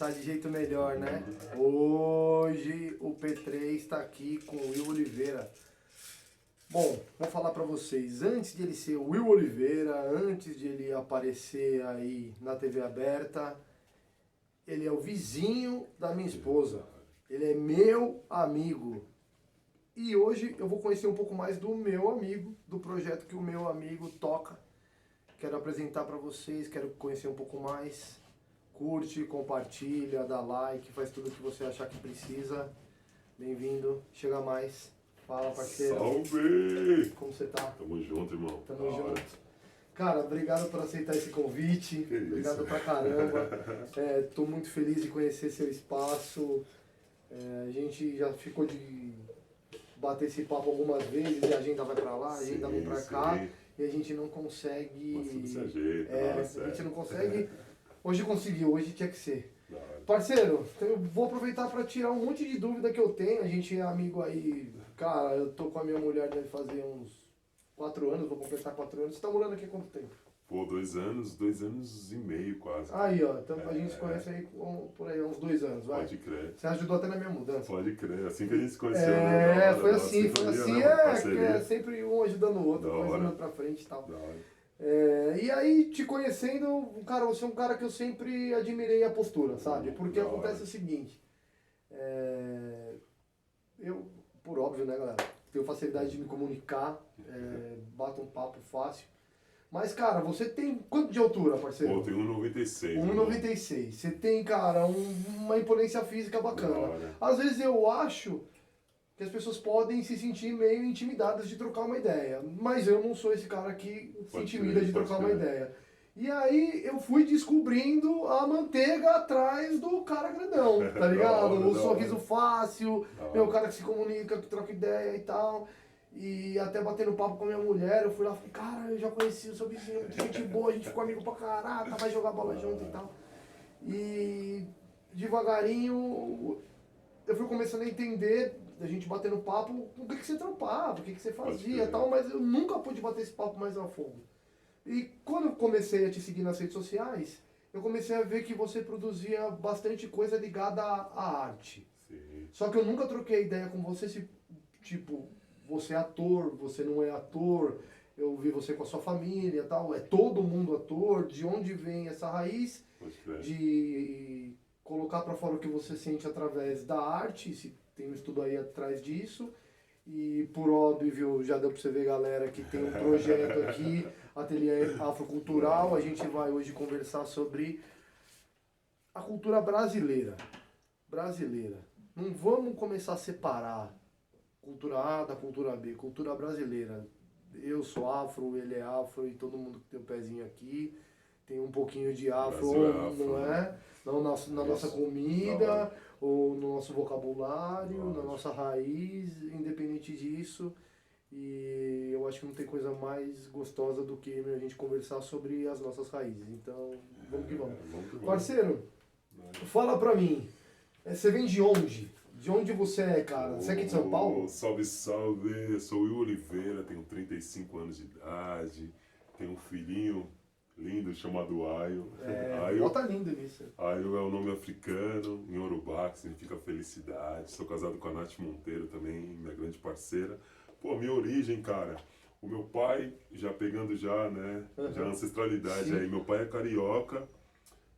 começar de jeito melhor, né? Hoje o P3 está aqui com o Will Oliveira. Bom, vou falar para vocês, antes de ele ser o Will Oliveira, antes de ele aparecer aí na TV aberta, ele é o vizinho da minha esposa. Ele é meu amigo. E hoje eu vou conhecer um pouco mais do meu amigo, do projeto que o meu amigo toca. Quero apresentar para vocês, quero conhecer um pouco mais. Curte, compartilha, dá like, faz tudo o que você achar que precisa. Bem-vindo, chega mais. Fala, parceiro. Salve! Como você tá? Tamo junto, irmão. Tamo junto. Cara, obrigado por aceitar esse convite. Que isso. Obrigado pra caramba. Tô muito feliz de conhecer seu espaço. A gente já ficou de bater esse papo algumas vezes e a agenda vai pra lá, a agenda vai pra cá. E a gente não consegue. Mas tudo se ajeita, a gente não consegue. Hoje conseguiu, hoje tinha que ser. Claro. Parceiro, eu vou aproveitar para tirar um monte de dúvida que eu tenho. A gente é amigo aí, cara, eu tô com a minha mulher, deve fazer uns 4 anos, vou completar 4 anos. Você tá morando aqui há quanto tempo? Pô, 2 anos e meio quase. Aí, ó, então a gente se conhece aí por aí há uns 2 anos, vai. Pode crer. Você ajudou até na minha mudança. Assim que a gente se conheceu, né? Foi assim, que é sempre um ajudando o outro, Da coisa hora. andando pra frente e tal. Da hora. E aí, te conhecendo, cara, você é um cara que eu sempre admirei a postura, sabe? Porque Da hora. acontece o seguinte, eu, por óbvio, né, galera, tenho facilidade de me comunicar, bato um papo fácil, mas, cara, você tem quanto de altura, parceiro? Pô, eu tenho 1,96. 1,96. Você tem, cara, uma imponência física bacana. Da hora. Às vezes eu acho que as pessoas podem se sentir meio intimidadas de trocar uma ideia. Mas eu não sou esse cara que se Pode intimida crer, de pode trocar uma crer. ideia. E aí eu fui descobrindo a manteiga atrás do cara grandão, tá Da ligado? hora, O da sorriso hora. fácil, Da hora. meu, o cara que se comunica, que troca ideia e tal. E até batendo papo com a minha mulher, eu fui lá e falei, cara, eu já conheci o seu vizinho, muita gente boa, a gente ficou amigo pra caraca, vai jogar bola junto e tal. E devagarinho eu fui começando a entender, a gente batendo papo, o que você trampava, o que você fazia e tal, mas eu nunca pude bater esse papo mais a fundo. E quando eu comecei a te seguir nas redes sociais, eu comecei a ver que você produzia bastante coisa ligada à arte. Sim. Só que eu nunca troquei ideia com você se, tipo, você é ator, você não é ator, eu vi você com a sua família e tal, é todo mundo ator, de onde vem essa raiz Pode crer. de colocar para fora o que você sente através da arte, se tem um estudo aí atrás disso. E por óbvio, já deu para você ver, galera, que tem um projeto aqui, Ateliê Afrocultural. A gente vai hoje conversar sobre a cultura brasileira. Não vamos começar a separar cultura A da cultura B, cultura brasileira. Eu sou afro, ele é afro e todo mundo que tem o pezinho aqui tem um pouquinho de afro, Brasil é ou afro, não né? é? Na nossa Isso. comida, Da hora. ou no nosso vocabulário, na Lógico. nossa raiz, independente disso. E eu acho que não tem coisa mais gostosa do que a gente conversar sobre as nossas raízes. Então, vamos que vamos. Vamos que vamos. Parceiro, fala pra mim, você vem de onde? De onde você é, cara? Você é aqui de São Paulo? Salve, salve! Eu sou o Will Oliveira, tenho 35 anos de idade, tenho um filhinho lindo chamado Ayo. Ayo, Bota lindo nisso. Ayo é o nome africano, em Yorubá, que significa felicidade. Sou casado com a Nath Monteiro também, minha grande parceira. Pô, minha origem, cara, o meu pai, já pegando já, né, já a ancestralidade Sim. aí, meu pai é carioca.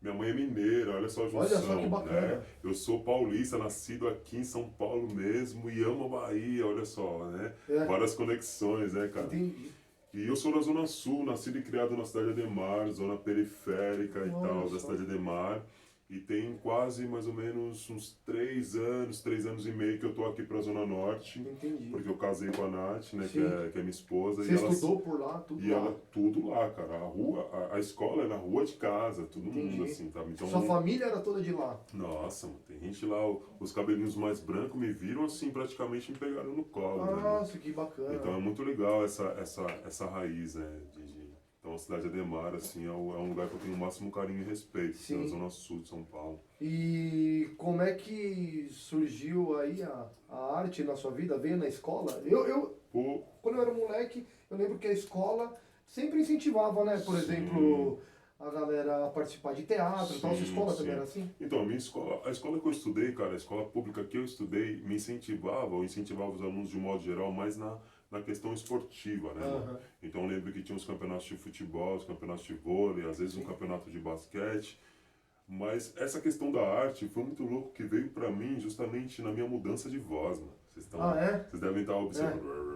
Minha mãe é mineira, olha só a junção, Olha só que bacana. né? Eu sou paulista, nascido aqui em São Paulo mesmo e amo a Bahia, olha só, né? Várias conexões, né, cara? Entendi. E eu sou da Zona Sul, nascido e criado na cidade de Ademar, zona periférica e Olha tal, só. da cidade de Ademar. E tem quase mais ou menos uns 3 anos e meio que eu tô aqui pra Zona Norte. Entendi. Porque eu casei com a Nath, né, Sim. que é minha esposa. Você e ela, estudou por lá, tudo e lá. ela, tudo lá, cara. A rua, a escola é na rua de casa, todo Entendi. mundo assim, tá? Então, Sua família era toda de lá? nossa, mano, tem gente lá, os cabelinhos mais brancos me viram assim, praticamente me pegaram no colo, né? Nossa, que bacana. Então é muito legal essa raiz, né? Então a cidade de Ademar, assim, é um lugar que eu tenho o máximo carinho e respeito, Sim. na zona sul de São Paulo. E como é que surgiu aí a arte na sua vida? Veio na escola? Pô, Quando eu era moleque, eu lembro que a escola sempre incentivava, né? Por Sim. exemplo, a galera a participar de teatro e tal. Sua escola também era assim? Então, a escola que eu estudei, cara, a escola pública que eu estudei, me incentivava, ou incentivava os alunos de um modo geral, mais na questão esportiva, né, mano? Então eu lembro que tinha os campeonatos de futebol, os campeonatos de vôlei, às vezes um campeonato de basquete. Mas essa questão da arte foi muito louco que veio pra mim justamente na minha mudança de voz, mano. Vocês devem estar observando.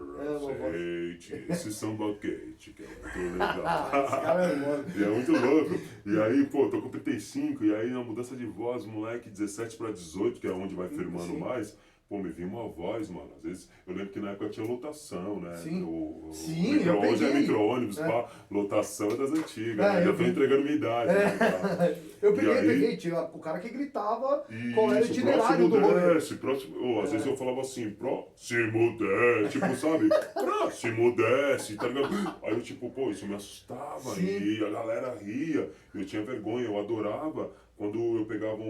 Esse samba quente, que é muito legal. Esse cara é bom. E é muito louco. E aí, pô, tô com 35, e aí na mudança de voz, moleque, 17 pra 18, que é onde vai firmando mais, pô, me vinha uma voz, mano. Às vezes, eu lembro que na época tinha lotação, né? Sim, eu hoje é peguei. micro-ônibus, pá, lotação é das antigas, né? Já tô vi. entregando minha idade. Né, Eu E aí- peguei, tinha o cara que gritava qual era o itinerário próximo do rolê. desce, próximo, às vezes eu falava assim, próximo desce, tipo, sabe? Próximo desce, tá ligado? Aí eu tipo, pô, isso me assustava, Sim. e a galera ria, eu tinha vergonha, eu adorava quando eu pegava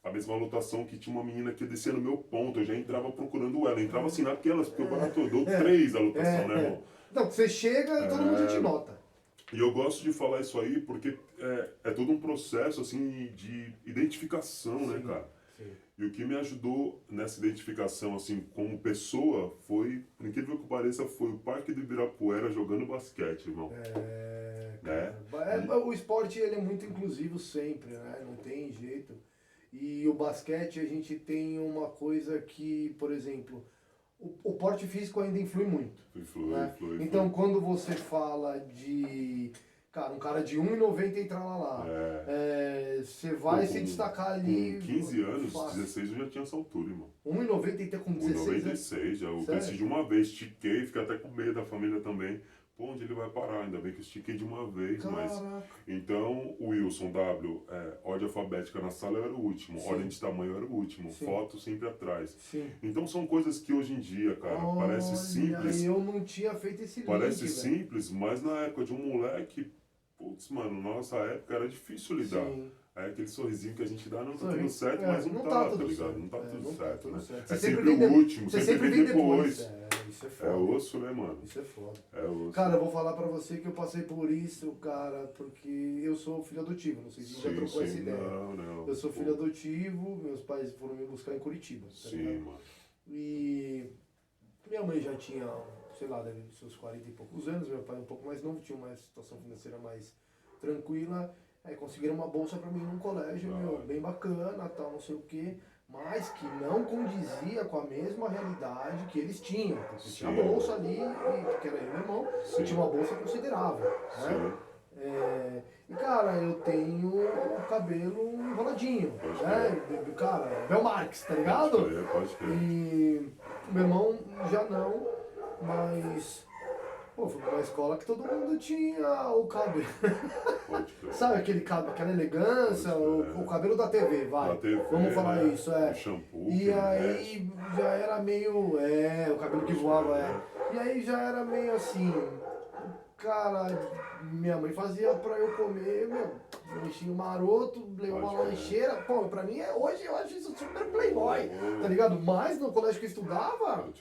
a mesma lotação que tinha uma menina que descia no meu ponto, eu já entrava procurando ela, entrava assim naquelas, porque o barato eu dou 3 da lotação, né, irmão? Então, você chega e todo mundo te nota. E eu gosto de falar isso aí porque é todo um processo, assim, de identificação, né, cara? Sim. E o que me ajudou nessa identificação, assim, como pessoa, foi, por incrível que pareça, foi o Parque do Ibirapuera jogando basquete, irmão. O esporte, ele é muito inclusivo sempre, né? Não tem jeito. E o basquete, a gente tem uma coisa que, por exemplo, o porte físico ainda influi muito. Influi. Então, quando você fala de, cara, um cara de 1,90 entrar lá, você vai se destacar ali. Com 15 anos, fácil. 16 eu já tinha essa altura, irmão. 1,90 e com 16 96, já eu cresci de uma vez, estiquei, fiquei até com medo da família também. Pô, onde ele vai parar? Ainda bem que eu estiquei de uma vez, mas... Então, o Wilson W, ordem alfabética na sala eu era o último, ordem de tamanho eu era o último, foto sempre atrás. Sim. Então são coisas que hoje em dia, cara, parece simples. Eu não tinha feito esse link, Parece velho. simples, mas na época de um moleque, putz, mano, nossa época era difícil lidar. Sim. É aquele sorrisinho que a gente dá, não tá tudo certo, mas não tá ligado? Não tá tudo certo, né? Você É sempre o último, você sempre vem depois. Isso é foda. É osso, né, mano? Isso é foda. É osso. Cara, eu vou falar pra você que eu passei por isso, cara, porque eu sou filho adotivo, não sei se você já trocou essa ideia. Não. Eu sou filho adotivo, meus pais foram me buscar em Curitiba. Sim, mano. E minha mãe já tinha, sei lá, deve ter seus 40 e poucos anos, meu pai um pouco mais novo, tinha uma situação financeira mais tranquila. Aí conseguiram uma bolsa pra mim num colégio, bem bacana, tal, não sei o quê, mas que não condizia com a mesma realidade que eles tinham. Porque tinha bolsa ali, porque era eu e meu irmão, e tinha uma bolsa considerável, né? E cara, eu tenho o cabelo enroladinho, né? Cara, Bel Marx, tá ligado? Pode crer. E meu irmão já não, mas... Pô, fui pra uma escola que todo mundo tinha o cabelo. Sabe aquela elegância, o cabelo da TV, vai. Vamos falar isso, O shampoo. E aí já era meio. O cabelo que voava, E aí já era meio assim. Cara, minha mãe fazia pra eu comer, um lanchinho maroto, uma lancheira. Pô, pra mim hoje eu acho isso super playboy, tá ligado? Mas no colégio que eu estudava,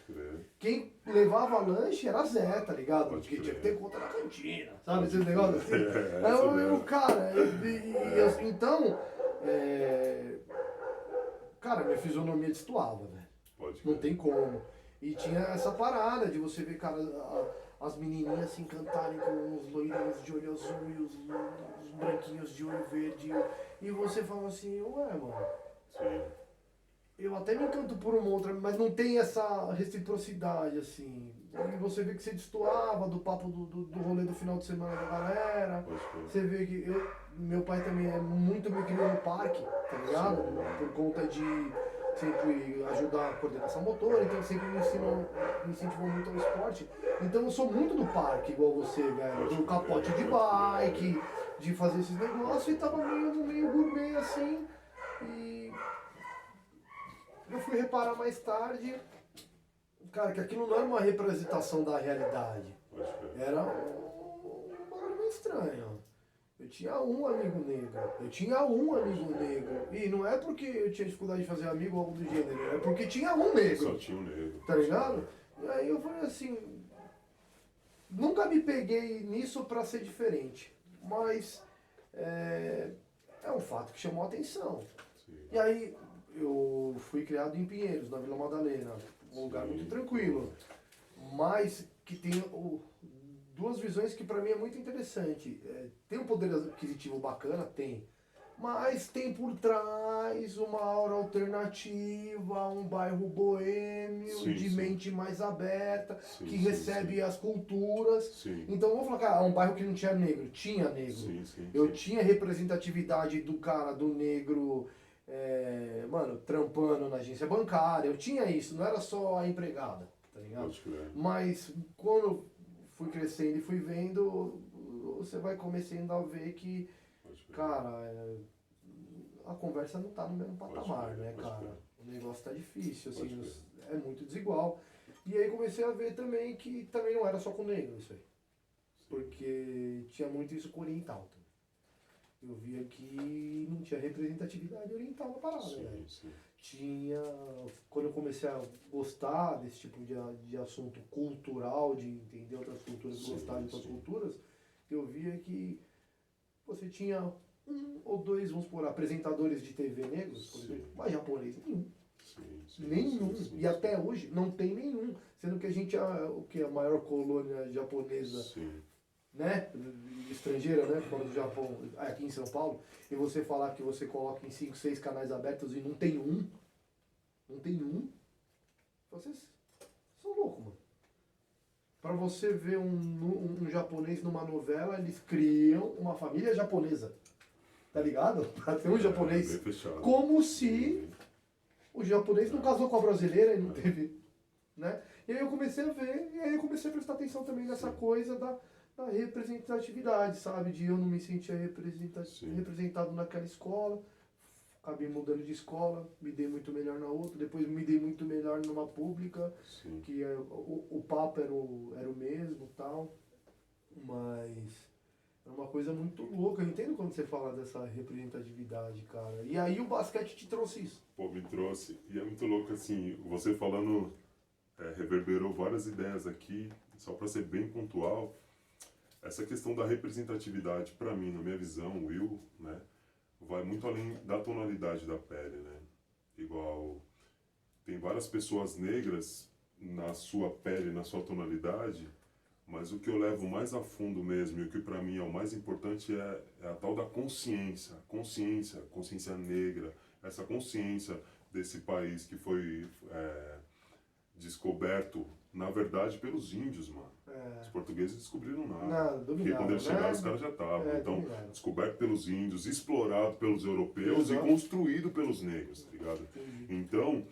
quem levava lanche era Zé, tá ligado? Porque tinha que ter conta na cantina, sabe? Esse negócio assim. Então, cara, minha fisionomia destoava, velho. Não tem como. E tinha essa parada de você ver, cara, as menininhas assim cantarem com os loirinhos de olho azul e os branquinhos de olho verde. E você fala assim, ué, mano. Sim. Eu até me encanto por uma outra, mas não tem essa reciprocidade, assim. E você vê que você destoava do papo do rolê do final de semana da galera. Você vê que meu pai também me criou no parque, tá ligado? Por conta de sempre ajudar a coordenação motora, então sempre me incentivou muito ao esporte. Então eu sou muito do parque, igual você, velho. Do capote de bike, de fazer esses negócios, e tava meio gourmet assim. E eu fui reparar mais tarde, cara, que aquilo não era uma representação da realidade. Era um bagulho meio estranho. Eu tinha um amigo negro. E não é porque eu tinha dificuldade de fazer amigo ou algo do gênero, é porque tinha um negro. Só tinha um negro. Tá ligado? E aí eu falei assim, nunca me peguei nisso pra ser diferente. Mas é um fato que chamou a atenção. Sim. E aí, eu fui criado em Pinheiros, na Vila Madalena, um lugar Sim. muito tranquilo, mas que tem duas visões que para mim é muito interessante. Tem um poder aquisitivo bacana? Tem. Mas tem por trás uma aura alternativa, um bairro boêmio, Sim, de sim. mente mais aberta, Sim, que sim, recebe sim. as culturas. Sim. Então vamos falar, cara, um bairro que não tinha negro. Tinha negro. Sim, sim, Eu sim. tinha representatividade do cara, do negro, mano, trampando na agência bancária. Eu tinha isso, não era só a empregada, tá ligado? Pode crer. Mas quando eu fui crescendo e fui vendo, você vai começando a ver que, Pode crer. cara, a conversa não tá no mesmo patamar, crer, né, pode cara? crer. O negócio tá difícil, Pode assim, crer. é muito desigual. E aí comecei a ver também que também não era só com negro isso aí. Porque tinha muito isso com oriental também. Eu via que não tinha representatividade oriental na parada, velho. Sim. Tinha. Quando eu comecei a gostar desse tipo de assunto cultural, de entender outras culturas, Sim, gostar de outras sim. culturas, eu via que você tinha um ou dois, vamos por apresentadores de TV negros, por Sim. exemplo, mas japonês nenhum. Sim, Nenhum. sim, E até hoje não tem nenhum. Sendo que a gente é a maior colônia japonesa, sim. né? Estrangeira, né? Fora do Japão, aqui em São Paulo. E você falar que você coloca em 5, 6 canais abertos e não tem um. Não tem um. Vocês são loucos, mano. Pra você ver um japonês numa novela, eles criam uma família japonesa. Tá ligado? Pra ter um japonês. Bem fechado. Como se o japonês não casou com a brasileira e não teve, né? E aí eu comecei a ver, e aí eu comecei a prestar atenção também nessa coisa da representatividade, sabe? De eu não me sentir representado naquela escola, acabei mudando de escola, me dei muito melhor na outra, depois me dei muito melhor numa pública, Sim. que o papo era o mesmo e tal, mas é uma coisa muito louca. Eu entendo quando você fala dessa representatividade, cara. E aí o basquete te trouxe isso. Pô, me trouxe. E é muito louco, assim, você falando, reverberou várias ideias aqui, só para ser bem pontual. Essa questão da representatividade, para mim, na minha visão, Will, né, vai muito além da tonalidade da pele, né? Igual, tem várias pessoas negras na sua pele, na sua tonalidade, mas o que eu levo mais a fundo mesmo, e o que para mim é o mais importante é a tal da consciência negra, essa consciência desse país que foi descoberto, na verdade, pelos índios, mano. Os portugueses descobriram nada. Porque quando eles chegaram, os caras já estavam. Então, descoberto pelos índios, explorado pelos europeus e construído pelos negros, tá ligado? Então,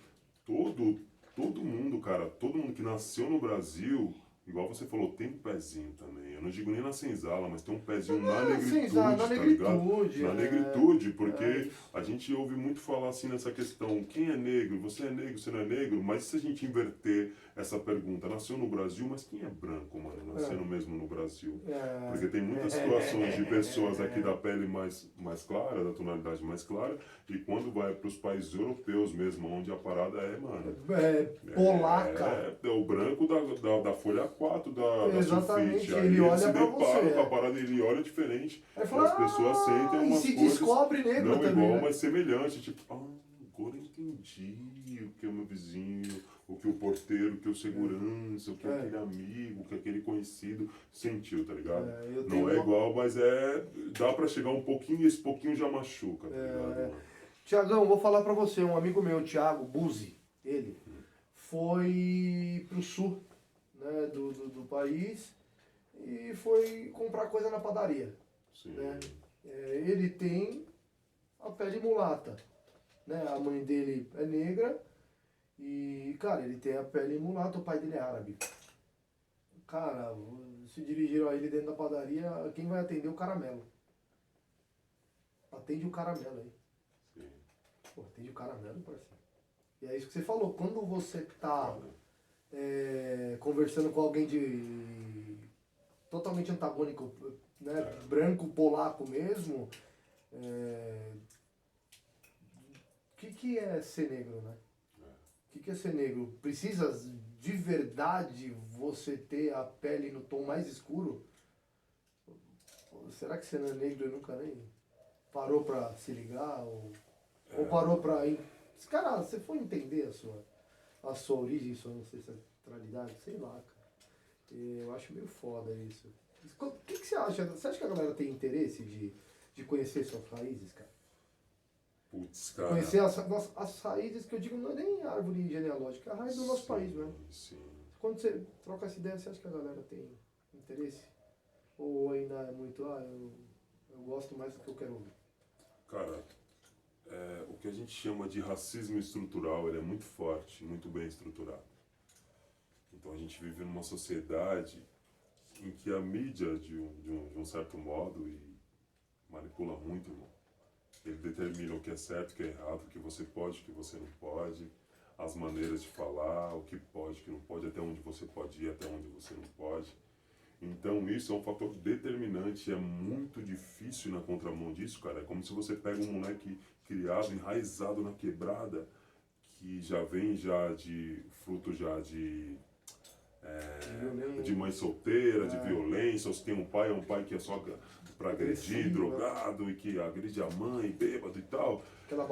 todo mundo, cara, todo mundo que nasceu no Brasil, igual você falou, tem um pezinho também. Eu não digo nem na senzala, mas tem um pezinho na negritude, tá ligado? Na negritude, porque a gente ouve muito falar assim nessa questão, quem é negro? Você é negro, você não é negro? Mas se a gente inverter essa pergunta, nasceu no Brasil, mas quem é branco, mano? Nascendo mesmo no Brasil? Porque tem muitas situações de pessoas aqui da pele mais clara, da tonalidade mais clara, e quando vai para os países europeus mesmo, onde a parada é, mano... polaca. É o branco da folha 4 da Exatamente, sulfite. Aí ele olha se pra depara você. com a parada, ele olha diferente. Aí fala, As pessoas sentem e umas se coisas descobre negro não também, igual, né? mas semelhante. Tipo, agora eu entendi o que é o meu vizinho, o que o porteiro, o que o segurança, o que aquele amigo, o que aquele conhecido sentiu, tá ligado? Não é igual, mas dá pra chegar um pouquinho e esse pouquinho já machuca, tá ligado? Mano? Tiagão, vou falar pra você, um amigo meu, Thiago Buzzi, ele foi pro sul, né, do país e foi comprar coisa na padaria. Sim. Né? Ele tem a pele mulata, né? A mãe dele é negra e, cara, ele tem a pele mulata, o pai dele é árabe. Cara, se dirigiram a ele dentro da padaria, quem vai atender? O Caramelo. Atende o Caramelo aí. Sim. Pô, atende o Caramelo, parceiro. E é isso que você falou, quando você tá conversando com alguém totalmente antagônico, né, branco, polaco mesmo, o que é ser negro, né? O que é ser negro? Precisa de verdade você ter a pele no tom mais escuro? será que você não é negro e nunca nem parou pra se ligar? Ou parou pra... Cara, você foi entender a sua origem, sua ancestralidade, sei lá, cara. Eu acho meio foda isso. O que você acha? Você acha que a galera tem interesse de conhecer suas raízes, cara? Putz, cara. Conhecer as raízes, que eu digo, não é nem árvore genealógica, é a raiz do nosso país mesmo. Sim. Quando você troca essa ideia, você acha que a galera tem interesse? Ou ainda é muito, eu gosto mais do que eu quero ouvir? Cara, o que a gente chama de racismo estrutural, ele é muito forte, muito bem estruturado. Então a gente vive numa sociedade em que a mídia, de um certo modo, e manipula muito, irmão. Ele determina o que é certo, o que é errado, o que você pode, o que você não pode, as maneiras de falar, o que pode, o que não pode, até onde você pode ir, até onde você não pode. Então isso é um fator determinante, é muito difícil na contramão disso, cara. É como se você pega um moleque criado, enraizado na quebrada, que já vem de fruto de mãe solteira, de violência, ou se tem um pai que é só para agredir, drogado, e que agride a mãe, bêbado e tal.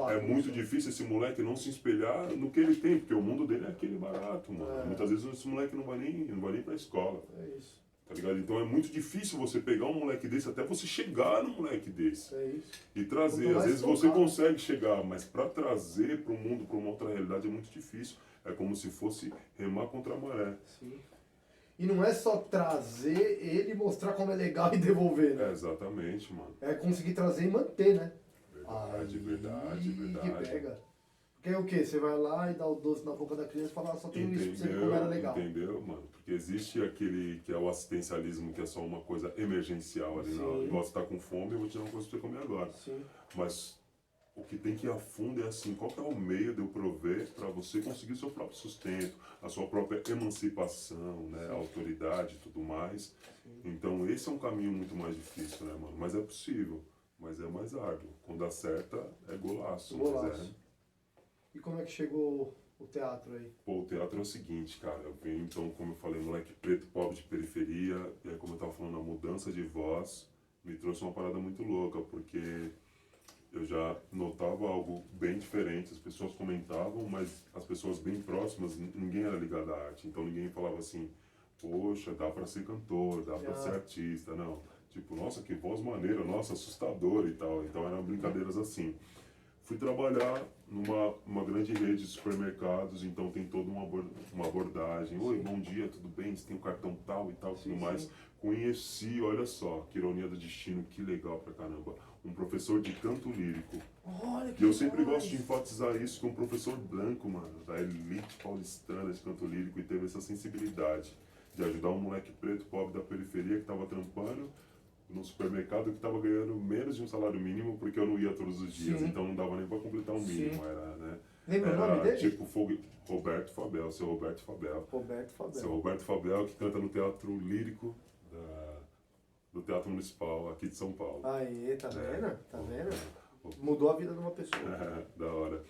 É muito difícil esse moleque não se espelhar no que ele tem, porque o mundo dele é aquele barato, mano. Muitas vezes esse moleque não vai nem pra escola. É isso. Tá ligado? Então é muito difícil você pegar um moleque desse, até você chegar num moleque desse. É isso. E trazer. Às vezes você consegue chegar, mas para trazer para o mundo, para uma outra realidade, é muito difícil. É como se fosse remar contra a maré. Sim. E não é só trazer ele, mostrar como é legal e devolver, né? É, exatamente, mano. É conseguir trazer e manter, né? Verdade. Que pega. Porque é o quê? Você vai lá e dá o doce na boca da criança e fala, só tem isso pra você ver como era legal. Entendeu, mano? Porque existe aquele que é o assistencialismo, que é só uma coisa emergencial ali na hora. Igual você tá com fome, eu vou te dar uma coisa pra você comer agora. Sim. Mas o que tem que ir a fundo é assim, qual que é o meio de eu prover para você conseguir o seu próprio sustento, a sua própria emancipação, né? A autoridade e tudo mais. Sim. Então esse é um caminho muito mais difícil, né, mano? Mas é possível, mas é mais árduo. Quando acerta, é golaço. Golaço. E como é que chegou o teatro aí? Pô, o teatro é o seguinte, cara, eu venho, então, como eu falei, moleque preto, pobre de periferia, e aí, como eu tava falando, a mudança de voz me trouxe uma parada muito louca, porque eu já notava algo bem diferente, as pessoas comentavam, mas as pessoas bem próximas, ninguém era ligado à arte, então ninguém falava assim, poxa, dá pra ser cantor, dá pra ser artista, não. Tipo, nossa, que voz maneira, nossa, assustador e tal, então eram brincadeiras assim. Fui trabalhar numa grande rede de supermercados, então tem toda uma abordagem. Oi, bom dia, tudo bem? Você tem um cartão tal e tal, tudo mais. Conheci, olha só, que ironia do destino, que legal pra caramba, um professor de canto lírico. Olha que E eu sempre gosto de enfatizar isso, que um professor branco, mano, da elite paulistana de canto lírico, e teve essa sensibilidade de ajudar um moleque preto, pobre da periferia, que tava trampando no supermercado, que estava ganhando menos de um salário mínimo, porque eu não ia todos os dias, então não dava nem para completar um mínimo. Era, né? Lembra o nome dele? Tipo Roberto Fabel, seu Roberto Fabel. Seu Roberto Fabel, que canta no Teatro Lírico do Teatro Municipal aqui de São Paulo. Aí, tá vendo? Tá vendo? Mudou a vida de uma pessoa. Da hora.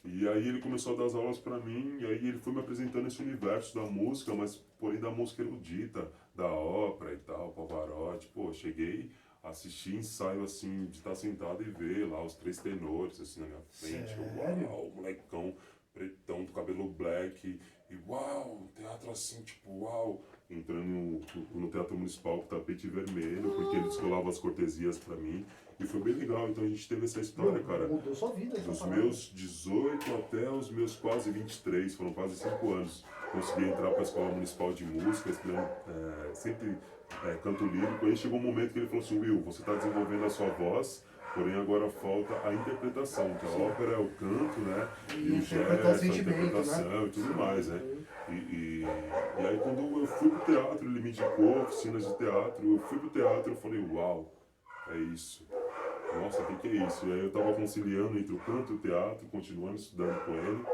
E aí ele começou a dar as aulas pra mim, e aí ele foi me apresentando esse universo da música, mas porém da música erudita, da ópera e tal, Pavarotti. Pô, cheguei a assistir ensaio assim, de estar sentado e ver lá os três tenores assim na minha frente. Sério? Uau, molecão, pretão, do cabelo black, e uau, teatro assim, tipo, uau. Entrando no Teatro Municipal com tapete vermelho, porque ele descolava as cortesias pra mim. E foi bem legal, então a gente teve essa história, cara. Mudou sua vida, dos meus 18 até os meus quase 23, foram quase 5 anos. Consegui entrar para a Escola Municipal de Música, estudando sempre canto lírico. Aí chegou um momento que ele falou assim, Will, você está desenvolvendo a sua voz, porém agora falta a interpretação, que a ópera é o canto, né? E o gesto, a interpretação, né? E tudo mais, né? E aí quando eu fui pro teatro, ele me indicou oficinas de teatro, eu fui pro teatro e falei, uau, é isso. Nossa, o que é isso? E aí eu estava conciliando entre o canto e o teatro, continuando estudando com ele,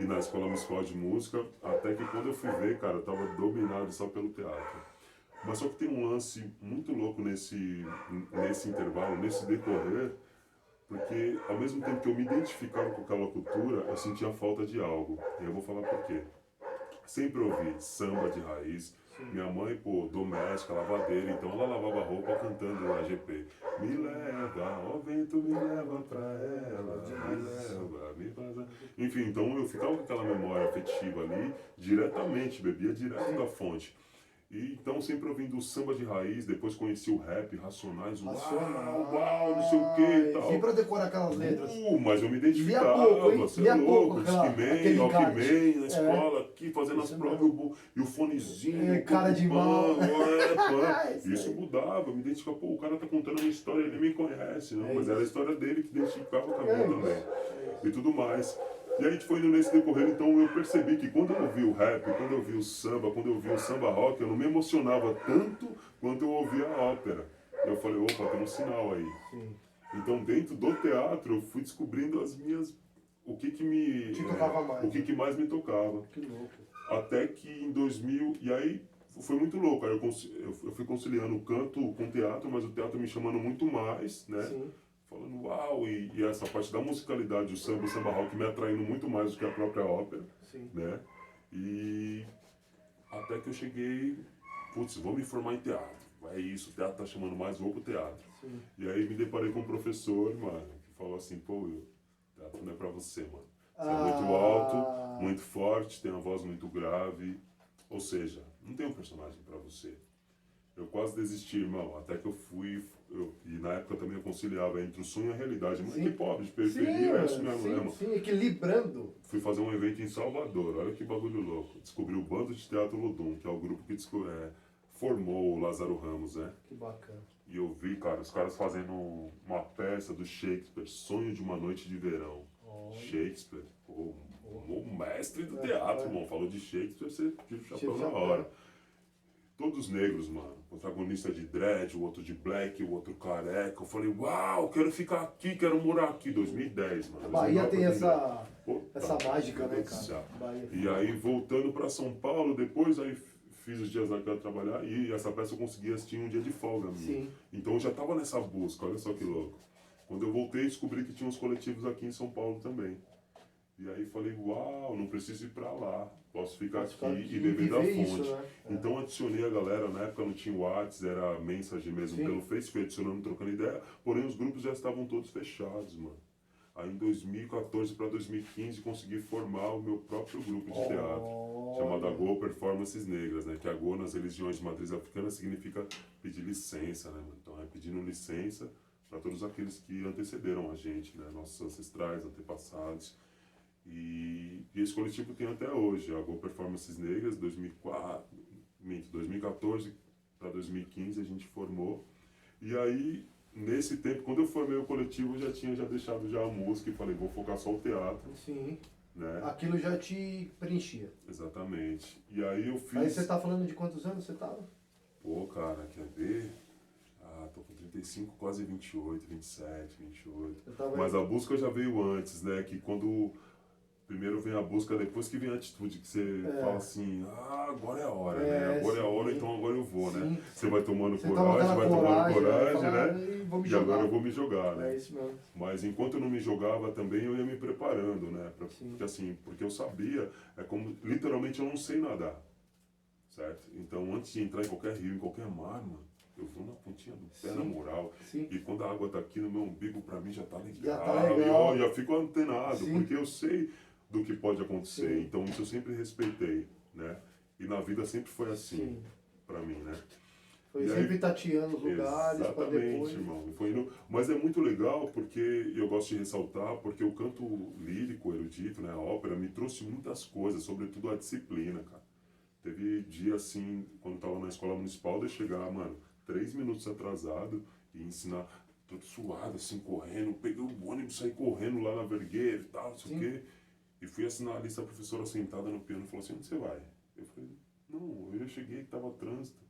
e na Escola Municipal de Música, até que quando eu fui ver, cara, eu estava dominado só pelo teatro. Mas só que tem um lance muito louco nesse intervalo, nesse decorrer, porque ao mesmo tempo que eu me identificava com aquela cultura, eu sentia falta de algo. E eu vou falar por quê. Sempre ouvi samba de raiz, Minha mãe, pô, doméstica, lavadeira, então ela lavava roupa cantando a GP. Me leva, ó vento, me leva pra ela, me leva, me vaza. Enfim, então eu ficava com aquela memória afetiva ali, diretamente, bebia direto da fonte. E então sempre ouvindo o samba de raiz, depois conheci o rap, Racionais, uau, não sei o que e tal. E pra decorar aquelas letras? Mas eu me identificava, Lia pouco, hein? você é Lia louco, pouco, Discman, Walkman, na escola, aqui, fazendo as Isso provas, e o fonezinho, cara de mal. Isso mudava, eu me identificava, pô, o cara tá contando uma história, ele me conhece, não, mas era a história dele que identificava com a minha também, e tudo mais. E a gente foi indo nesse decorrer, então eu percebi que quando eu ouvi o rap, quando eu ouvi o samba, quando eu ouvi o samba rock, eu não me emocionava tanto quanto eu ouvia a ópera. Eu falei, opa, tem um sinal aí. Sim. Então dentro do teatro eu fui descobrindo as minhas... O que tocava mais, o que mais me tocava. Que louco. Até que em 2000, e aí foi muito louco, aí eu fui conciliando o canto com o teatro, mas o teatro me chamando muito mais, né? Sim. Falando uau, e essa parte da musicalidade, o samba rock me atraindo muito mais do que a própria ópera, Sim. né? E até que eu cheguei, putz, vou me formar em teatro. É isso, o teatro tá chamando mais, vou pro teatro. Sim. E aí me deparei com um professor, mano, que falou assim, pô, Will, teatro não é pra você, mano. Você é muito alto, muito forte, tem uma voz muito grave, ou seja, não tem um personagem pra você. Eu quase desisti, irmão, até que eu fui, e na época também eu conciliava entre o sonho e a realidade. Muito pobre, de periferia, é isso mesmo, né, mano? Sim, equilibrando. Fui fazer um evento em Salvador, olha que bagulho louco. Descobri o Bando de Teatro Lodum, que é o grupo que formou o Lázaro Ramos, né? Que bacana. E eu vi, cara, os caras fazendo uma peça do Shakespeare, Sonho de uma Noite de Verão. Shakespeare, o mestre do teatro, irmão. Falou de Shakespeare, você tira o chapéu na hora. Todos negros, mano. O protagonista de dread, o outro de black, o outro careca. Eu falei, uau, quero ficar aqui, quero morar aqui. 2010, mano. A Bahia tem essa Puta, mágica, né, Deus do cara? céu. Bahia. E aí, voltando pra São Paulo, depois aí fiz os dias lá que eu ia trabalhar e essa peça eu consegui assistir um dia de folga minha. Sim. Então eu já tava nessa busca, olha só que louco. Quando eu voltei, descobri que tinha uns coletivos aqui em São Paulo também. E aí falei, uau, não preciso ir pra lá. Posso ficar aqui e beber da fonte. Isso, né? Então adicionei a galera, na época não tinha WhatsApp, era mensagem mesmo pelo Facebook, fui adicionando, trocando ideia, porém os grupos já estavam todos fechados, mano. Aí em 2014 para 2015 consegui formar o meu próprio grupo de teatro, chamado Agô Performances Negras, né? Que Agô nas religiões de matriz africana significa pedir licença, né, mano? Então é pedindo licença para todos aqueles que antecederam a gente, né? Nossos ancestrais, antepassados. E esse coletivo tem até hoje, a Go Performances Negras, 2014 para 2015 a gente formou. E aí, nesse tempo, quando eu formei o coletivo, eu já tinha deixado já a música e falei, vou focar só o teatro. Sim. Né? Aquilo já te preenchia. Exatamente. E aí eu fiz... Aí você tá falando de quantos anos você tava? Pô, cara, quer ver? Tô com 35, quase 28, 27, 28. Mas a busca já veio antes, né? Que quando... Primeiro vem a busca, depois que vem a atitude, que você fala assim, agora é a hora, né? Agora é a hora, então agora eu vou, né? Você vai tomando coragem, né? E agora eu vou me jogar, né? É isso mesmo. Mas enquanto eu não me jogava também, eu ia me preparando, né? Porque eu sabia, literalmente eu não sei nadar, certo? Então antes de entrar em qualquer rio, em qualquer mar, mano, eu vou na pontinha do pé, na moral. Sim. E quando a água tá aqui no meu umbigo, pra mim já tá legal. Já tá legal. E eu já fico antenado, porque eu sei do que pode acontecer. Sim. Então isso eu sempre respeitei, né? E na vida sempre foi assim, pra mim, né? Foi sempre tateando os lugares para depois... Exatamente, irmão. Foi indo... Mas é muito legal porque eu gosto de ressaltar, porque o canto lírico, erudito, né, a ópera, me trouxe muitas coisas, sobretudo a disciplina, cara. Teve dia assim, quando eu tava na escola municipal, de chegar, mano, 3 minutos atrasado e ensinar, todo suado, assim, correndo, peguei o ônibus, saí correndo lá na Vergueira e tal, não sei o quê. E fui assinar a lista, a professora sentada no piano falou assim, onde você vai? Eu falei, não, eu já cheguei, tava trânsito.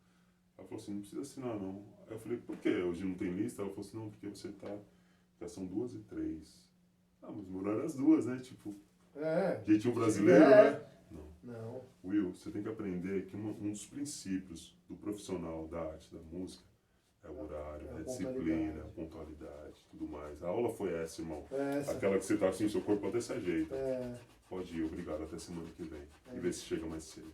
Ela falou assim, não precisa assinar não. Aí eu falei, por quê? Hoje não tem lista? Ela falou assim, não, porque você tá, já são 2h03. Mas meu horário é as 2, né? Tipo, jeitinho brasileiro, né? Não. Will, você tem que aprender que um dos princípios do profissional da arte, da música, é o horário, é a disciplina, a pontualidade, tudo mais. A aula foi essa, irmão. Aquela que você tá assim, seu corpo até se ajeita. Pode ir, obrigado, até semana que vem. E ver se chega mais cedo.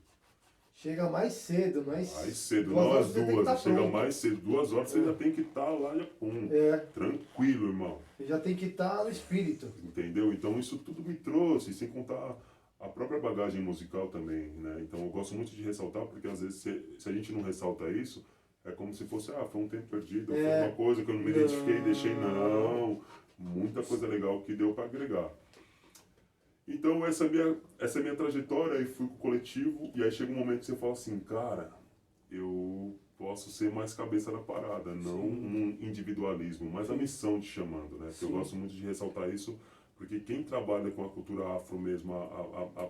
Chega mais cedo, Mais cedo, 2 não horas às você tem que 2, tá chega pronto. mais cedo. 2 horas você já tem que estar lá, já pum. Tranquilo, irmão. Você já tem que estar no espírito. Entendeu? Então isso tudo me trouxe, sem contar a própria bagagem musical também, né? Então eu gosto muito de ressaltar, porque às vezes se a gente não ressalta isso, é como se fosse, foi um tempo perdido, foi uma coisa que eu não me identifiquei, deixei, não. Muita coisa legal que deu para agregar. Então essa é a minha trajetória, e fui com o coletivo, e aí chega um momento que você fala assim, cara, eu posso ser mais cabeça da parada, não um individualismo, mas a missão te chamando, né? Porque eu gosto muito de ressaltar isso, porque quem trabalha com a cultura afro mesmo,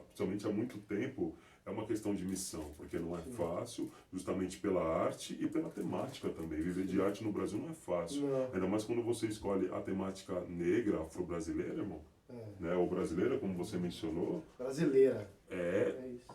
principalmente há muito tempo, é uma questão de missão, porque não é fácil, justamente pela arte e pela temática também. Viver de arte no Brasil não é fácil. Não. Ainda mais quando você escolhe a temática negra, afro-brasileira, irmão. Né? Ou brasileira, como você mencionou. Brasileira. É isso.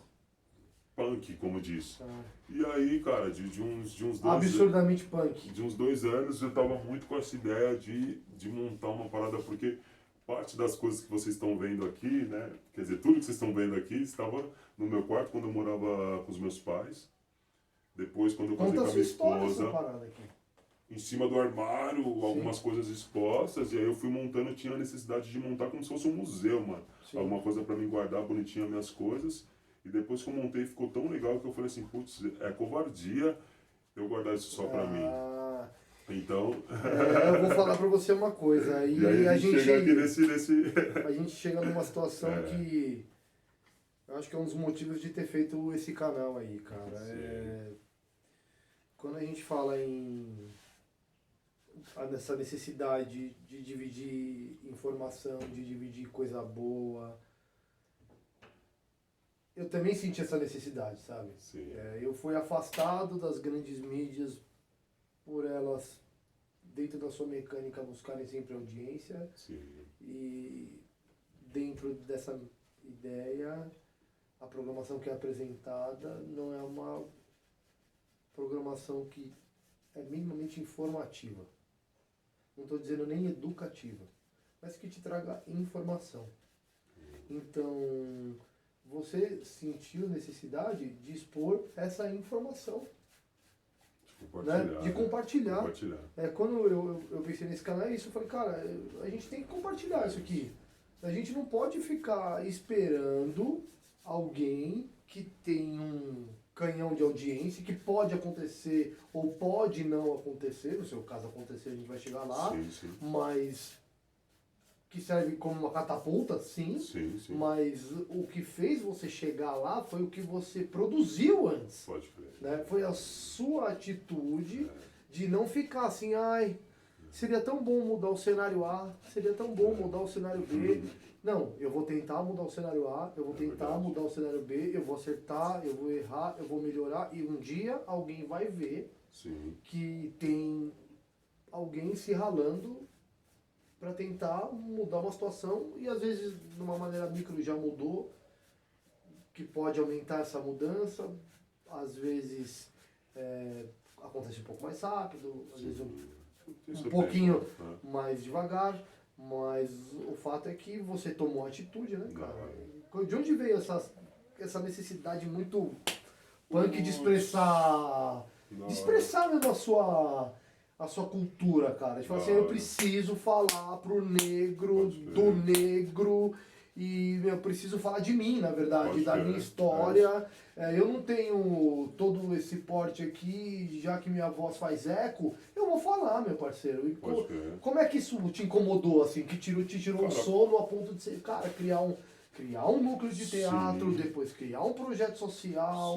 Punk, como diz. E aí, cara, de uns 2 Absurdamente punk. De uns 2 anos eu tava muito com essa ideia de montar uma parada, porque parte das coisas que vocês estão vendo aqui, né? Quer dizer, tudo que vocês estão vendo aqui estava no meu quarto quando eu morava com os meus pais. Depois, quando eu casei com a minha esposa, em cima do armário, algumas coisas expostas, e aí eu fui montando, tinha a necessidade de montar como se fosse um museu, mano. Alguma coisa pra mim guardar bonitinho as minhas coisas. E depois que eu montei, ficou tão legal que eu falei assim, putz, é covardia eu guardar isso só pra mim. Então... eu vou falar pra você uma coisa. E aí a gente chega aqui nesse... A gente chega numa situação que... Eu acho que é um dos motivos de ter feito esse canal aí, cara. Quando a gente fala nessa necessidade de dividir informação, de dividir coisa boa... Eu também senti essa necessidade, sabe? Eu fui afastado das grandes mídias por elas, dentro da sua mecânica, buscarem sempre audiência. E dentro dessa ideia, a programação que é apresentada não é uma programação que é minimamente informativa. Não estou dizendo nem educativa, mas que te traga informação. Então... Você sentiu necessidade de expor essa informação. De compartilhar. Quando eu pensei nesse canal, é isso. Eu falei, cara, a gente tem que compartilhar isso aqui. A gente não pode ficar esperando alguém que tem um canhão de audiência, que pode acontecer ou pode não acontecer. No seu caso acontecer, a gente vai chegar lá. Mas... que serve como uma catapulta, sim, mas o que fez você chegar lá foi o que você produziu antes. Pode crer. Né? Foi a sua atitude de não ficar assim, seria tão bom mudar o cenário A, seria tão bom mudar o cenário B. Não, eu vou tentar mudar o cenário A, eu vou tentar mudar o cenário B, eu vou acertar, eu vou errar, eu vou melhorar, e um dia alguém vai ver que tem alguém se ralando para tentar mudar uma situação, e às vezes de uma maneira micro já mudou, que pode aumentar essa mudança, às vezes acontece um pouco mais rápido, às vezes um pouquinho mais devagar, mas o fato é que você tomou atitude, né, cara? De onde veio essa necessidade muito punk de expressar mesmo a sua cultura, cara? De falar assim, eu preciso falar pro negro, do negro, e eu preciso falar de mim, na verdade, da minha história. Eu não tenho todo esse porte aqui, já que minha voz faz eco, eu vou falar, meu parceiro. E como é que isso te incomodou, assim, que te tirou o sono a ponto de ser, cara, criar um núcleo de teatro, depois criar um projeto social,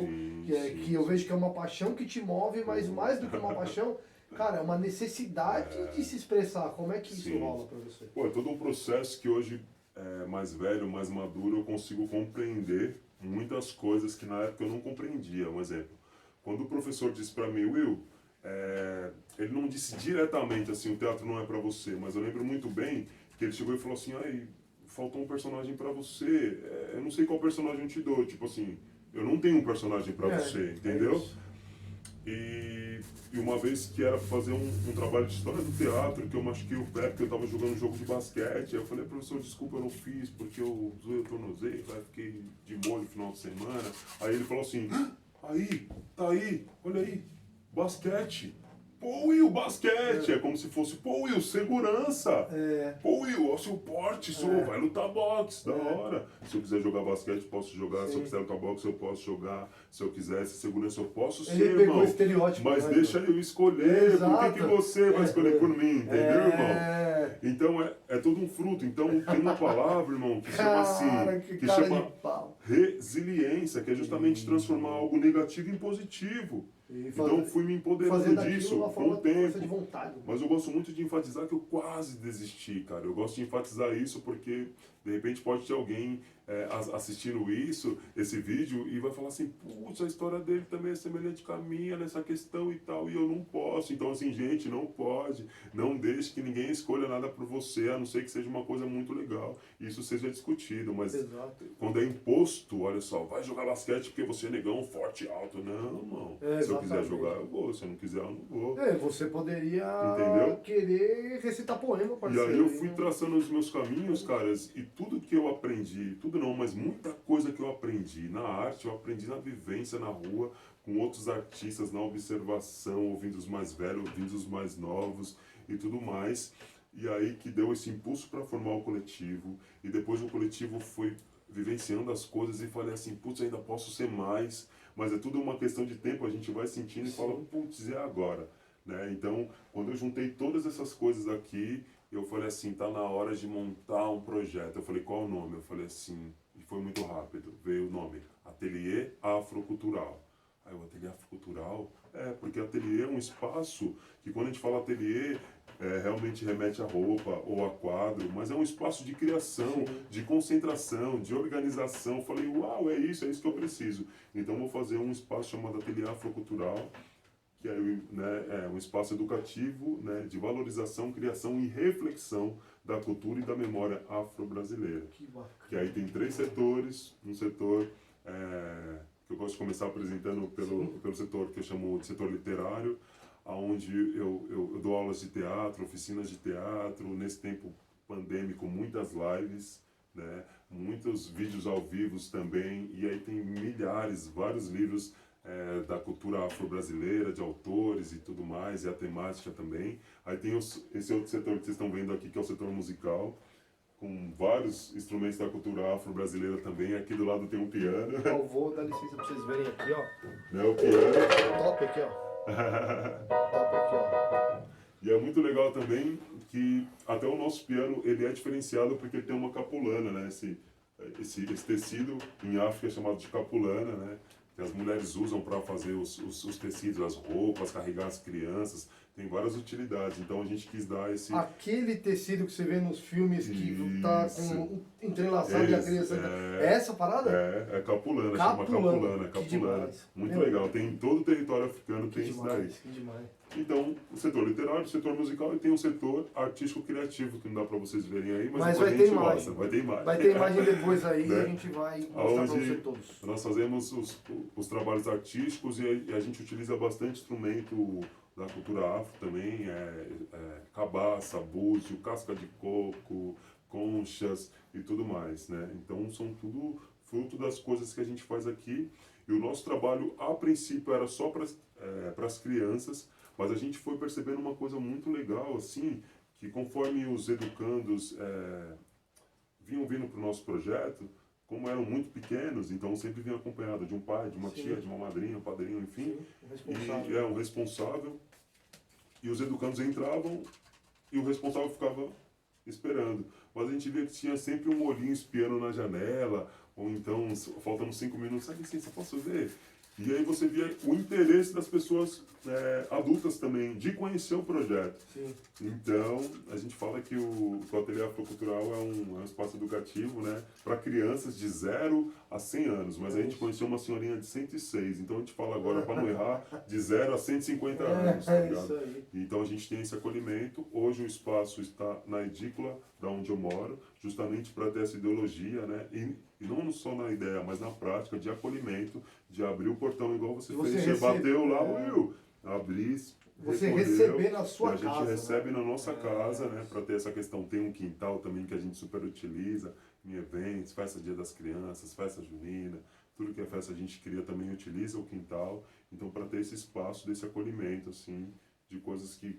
que eu vejo que é uma paixão que te move, mas mais do que uma paixão, cara, é uma necessidade de se expressar. Como é que isso rola pra você? É todo um processo que hoje, mais velho, mais maduro, eu consigo compreender muitas coisas que na época eu não compreendia. Um exemplo, quando o professor disse pra mim, Will, ele não disse diretamente assim, o teatro não é pra você, mas eu lembro muito bem que ele chegou e falou assim, faltou um personagem pra você, eu não sei qual personagem eu te dou, tipo assim, eu não tenho um personagem pra você, entendeu? E uma vez que era fazer um trabalho de história do teatro, que eu machuquei o pé porque eu tava jogando um jogo de basquete, aí eu falei, professor, desculpa, eu não fiz porque eu zoei o tornozelo, aí fiquei de molho no final de semana. Aí ele falou assim, Aí, tá aí, olha aí, basquete. Pô, Will, basquete. É como se fosse, pô, Will, segurança. Pô, Will, ó, seu porte, vai lutar boxe, da hora. Se eu quiser jogar basquete, posso jogar. Sim. Se eu quiser lutar boxe, eu posso jogar. Se eu quiser ser segurança, eu posso Ele ser, pegou irmão. o estereótipo, Mas né, deixa eu escolher. Exato. Por que você vai escolher por mim, entendeu, irmão? É. Então é todo um fruto. Então tem uma palavra, irmão, que chama Cara, assim, que chama de pau. resiliência, que é justamente transformar algo negativo em positivo. E Então fui me empoderando fazer daquilo disso uma com forma o de força de tempo. vontade. Mas eu gosto muito de enfatizar que eu quase desisti, cara. Eu gosto de enfatizar isso porque de repente pode ter alguém assistindo esse vídeo, e vai falar assim, putz, a história dele também é semelhante com a minha nessa questão e tal, e eu não posso. Então assim, gente, não pode. Não deixe que ninguém escolha nada por você, a não ser que seja uma coisa muito legal. Isso seja discutido, mas Exato. quando é imposto, olha só, vai jogar basquete porque você é negão, forte, alto. Não, irmão. Se eu quiser jogar, eu vou. Se eu não quiser, eu não vou. Você poderia Entendeu? querer recitar poema, E parceiro. aí eu fui traçando os meus caminhos, caras, e tudo que eu aprendi, tudo não, mas muita coisa que eu aprendi na arte, eu aprendi na vivência na rua, com outros artistas, na observação, ouvindo os mais velhos, ouvindo os mais novos e tudo mais. E aí que deu esse impulso para formar o coletivo, e depois o coletivo foi vivenciando as coisas e falei assim, putz, ainda posso ser mais, mas é tudo uma questão de tempo, a gente vai sentindo e fala, putz, é agora. Né? Então, quando eu juntei todas essas coisas aqui, eu falei assim, tá na hora de montar um projeto. Eu falei, qual o nome? Eu falei assim, e foi muito rápido, veio o nome, Ateliê Afrocultural. Aí o Ateliê Afrocultural, porque ateliê é um espaço que quando a gente fala ateliê, realmente remete a roupa ou a quadro, mas é um espaço de criação, de concentração, de organização. Eu falei, uau, é isso que eu preciso. Então vou fazer um espaço chamado Ateliê Afrocultural, que é um espaço educativo, né, de valorização, criação e reflexão da cultura e da memória afro-brasileira. Que bacana. Que aí tem 3 setores, um setor que eu gosto de começar apresentando pelo setor que eu chamo de setor literário, onde eu dou aulas de teatro, oficinas de teatro, nesse tempo pandêmico, muitas lives, né, muitos vídeos ao vivo também, e aí tem milhares, vários livros da cultura afro-brasileira, de autores e tudo mais, e a temática também. Aí tem esse outro setor que vocês estão vendo aqui, que é o setor musical, com vários instrumentos da cultura afro-brasileira também. Aqui do lado tem um piano. Eu vou dar licença para vocês verem aqui, ó. Né, o piano. Top aqui, ó. Top aqui, ó. E é muito legal também que até o nosso piano, ele é diferenciado porque ele tem uma capulana, né? Esse tecido em África é chamado de capulana, né? Que as mulheres usam para fazer os tecidos, as roupas, carregar as crianças, tem várias utilidades. Então a gente quis dar esse... Aquele tecido que você vê nos filmes que tá com entrelaçado e a criança... É essa parada? É capulana, chama capulana. Muito legal, tem em todo o território africano, tem isso daí. Que demais. Então, o setor literário, o setor musical, e tem o setor artístico-criativo, que não dá para vocês verem aí, mas vai depois a ter gente imagem. mostra. Vai ter imagem. Vai ter imagem depois aí, né? A gente vai mostrar para vocês todos. Nós fazemos os trabalhos artísticos e a gente utiliza bastante instrumento da cultura afro também, cabaça, búzio, casca de coco, conchas e tudo mais, né? Então são tudo fruto das coisas que a gente faz aqui. E o nosso trabalho, a princípio, era só para as crianças, mas a gente foi percebendo uma coisa muito legal, assim, que conforme os educandos vinham vindo para o nosso projeto, como eram muito pequenos, então sempre vinha acompanhado de um pai, de uma tia, de uma madrinha, um padrinho, enfim. Responsável. E um responsável. E os educandos entravam e o responsável ficava esperando. Mas a gente via que tinha sempre um olhinho espiando na janela, ou então, faltando 5 minutos, sabe, licença, posso ver? E aí você via o interesse das pessoas adultas também, de conhecer o projeto. Sim. Então, a gente fala que o Ateliê Afrocultural é um espaço educativo, né, para crianças de 0 a 100 anos. Mas a gente conheceu uma senhorinha de 106, então a gente fala agora, para não errar, de 0 a 150 anos, tá ligado? Isso aí. Então a gente tem esse acolhimento. Hoje o espaço está na edícula, da onde eu moro, justamente para ter essa ideologia, né, e não só na ideia, mas na prática de acolhimento, de abrir o portão igual você fez. Você bateu lá, Will, abrir, você receber na sua casa. A gente casa, recebe na nossa casa, né, para ter essa questão. Tem um quintal também que a gente super utiliza em eventos, festa Dia das Crianças, festa junina, tudo que é festa a gente cria também utiliza o quintal. Então, para ter esse espaço desse acolhimento, assim, de coisas que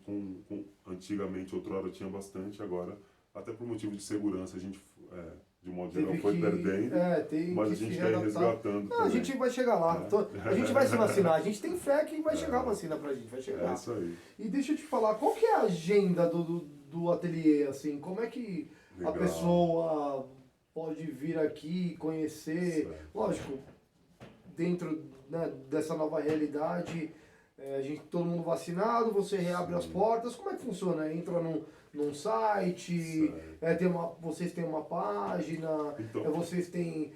antigamente, outrora, tinha bastante, agora, até por motivo de segurança, a gente, de modo geral, Teve foi que, perdendo, tem mas que a se gente está aí readaptar. resgatando Não, a também. gente vai chegar lá. Né? A gente vai se vacinar. A gente tem fé que vai chegar a vacina pra gente, vai É chegar. isso aí. E deixa eu te falar, qual que é a agenda do ateliê, assim? Como é que a Legal. pessoa pode vir aqui, conhecer? Certo. Lógico, dentro, né, dessa nova realidade, a gente, todo mundo vacinado, você reabre as portas. Como é que funciona? Entra num site, vocês têm uma página, Então, vocês têm...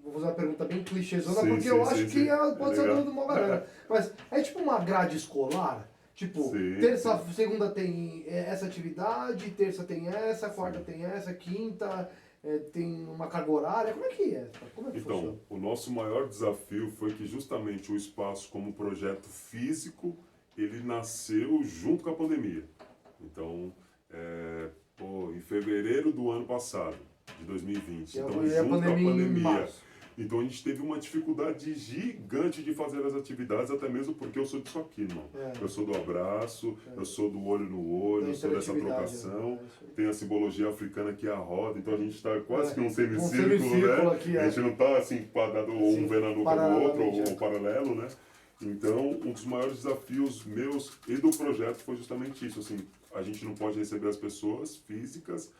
Vou fazer uma pergunta bem clichêzona, sim, porque sim, eu sim, acho sim. que pode ser a Legal. dúvida de uma galera. Mas é tipo uma grade escolar? Tipo, Sim, terça, segunda tem essa atividade, terça tem essa, quarta tem essa, quinta tem uma carga horária. Como é que é? Como é que funciona? Então, o nosso maior desafio foi que justamente o espaço como projeto físico, ele nasceu junto com a pandemia. Então, em fevereiro do ano passado, de 2020, então E a junto com a pandemia em pandemia, março. então a gente teve uma dificuldade gigante de fazer as atividades, até mesmo porque eu sou disso aqui, irmão. Eu sou do abraço, eu sou do olho no olho, eu sou dessa trocação. Tem a simbologia africana que é a roda, então a gente está quase que um semicírculo, né? Aqui, a gente não está assim, quadrado ou um vendo a nuca do outro, ou paralelo, né? Então, um dos maiores desafios meus e do projeto foi justamente isso, assim, a gente não pode receber as pessoas físicas,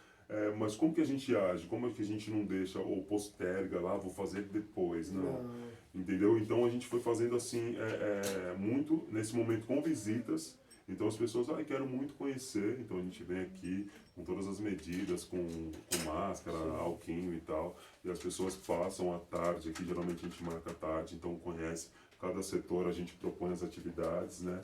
mas como que a gente age? Como é que a gente não deixa ou posterga lá, vou fazer depois? Não. Entendeu? Então a gente foi fazendo assim, muito nesse momento com visitas. Então as pessoas, quero muito conhecer. Então a gente vem aqui com todas as medidas, com máscara, alquinho e tal. E as pessoas passam a tarde aqui, geralmente a gente marca a tarde, então conhece cada setor, a gente propõe as atividades, né?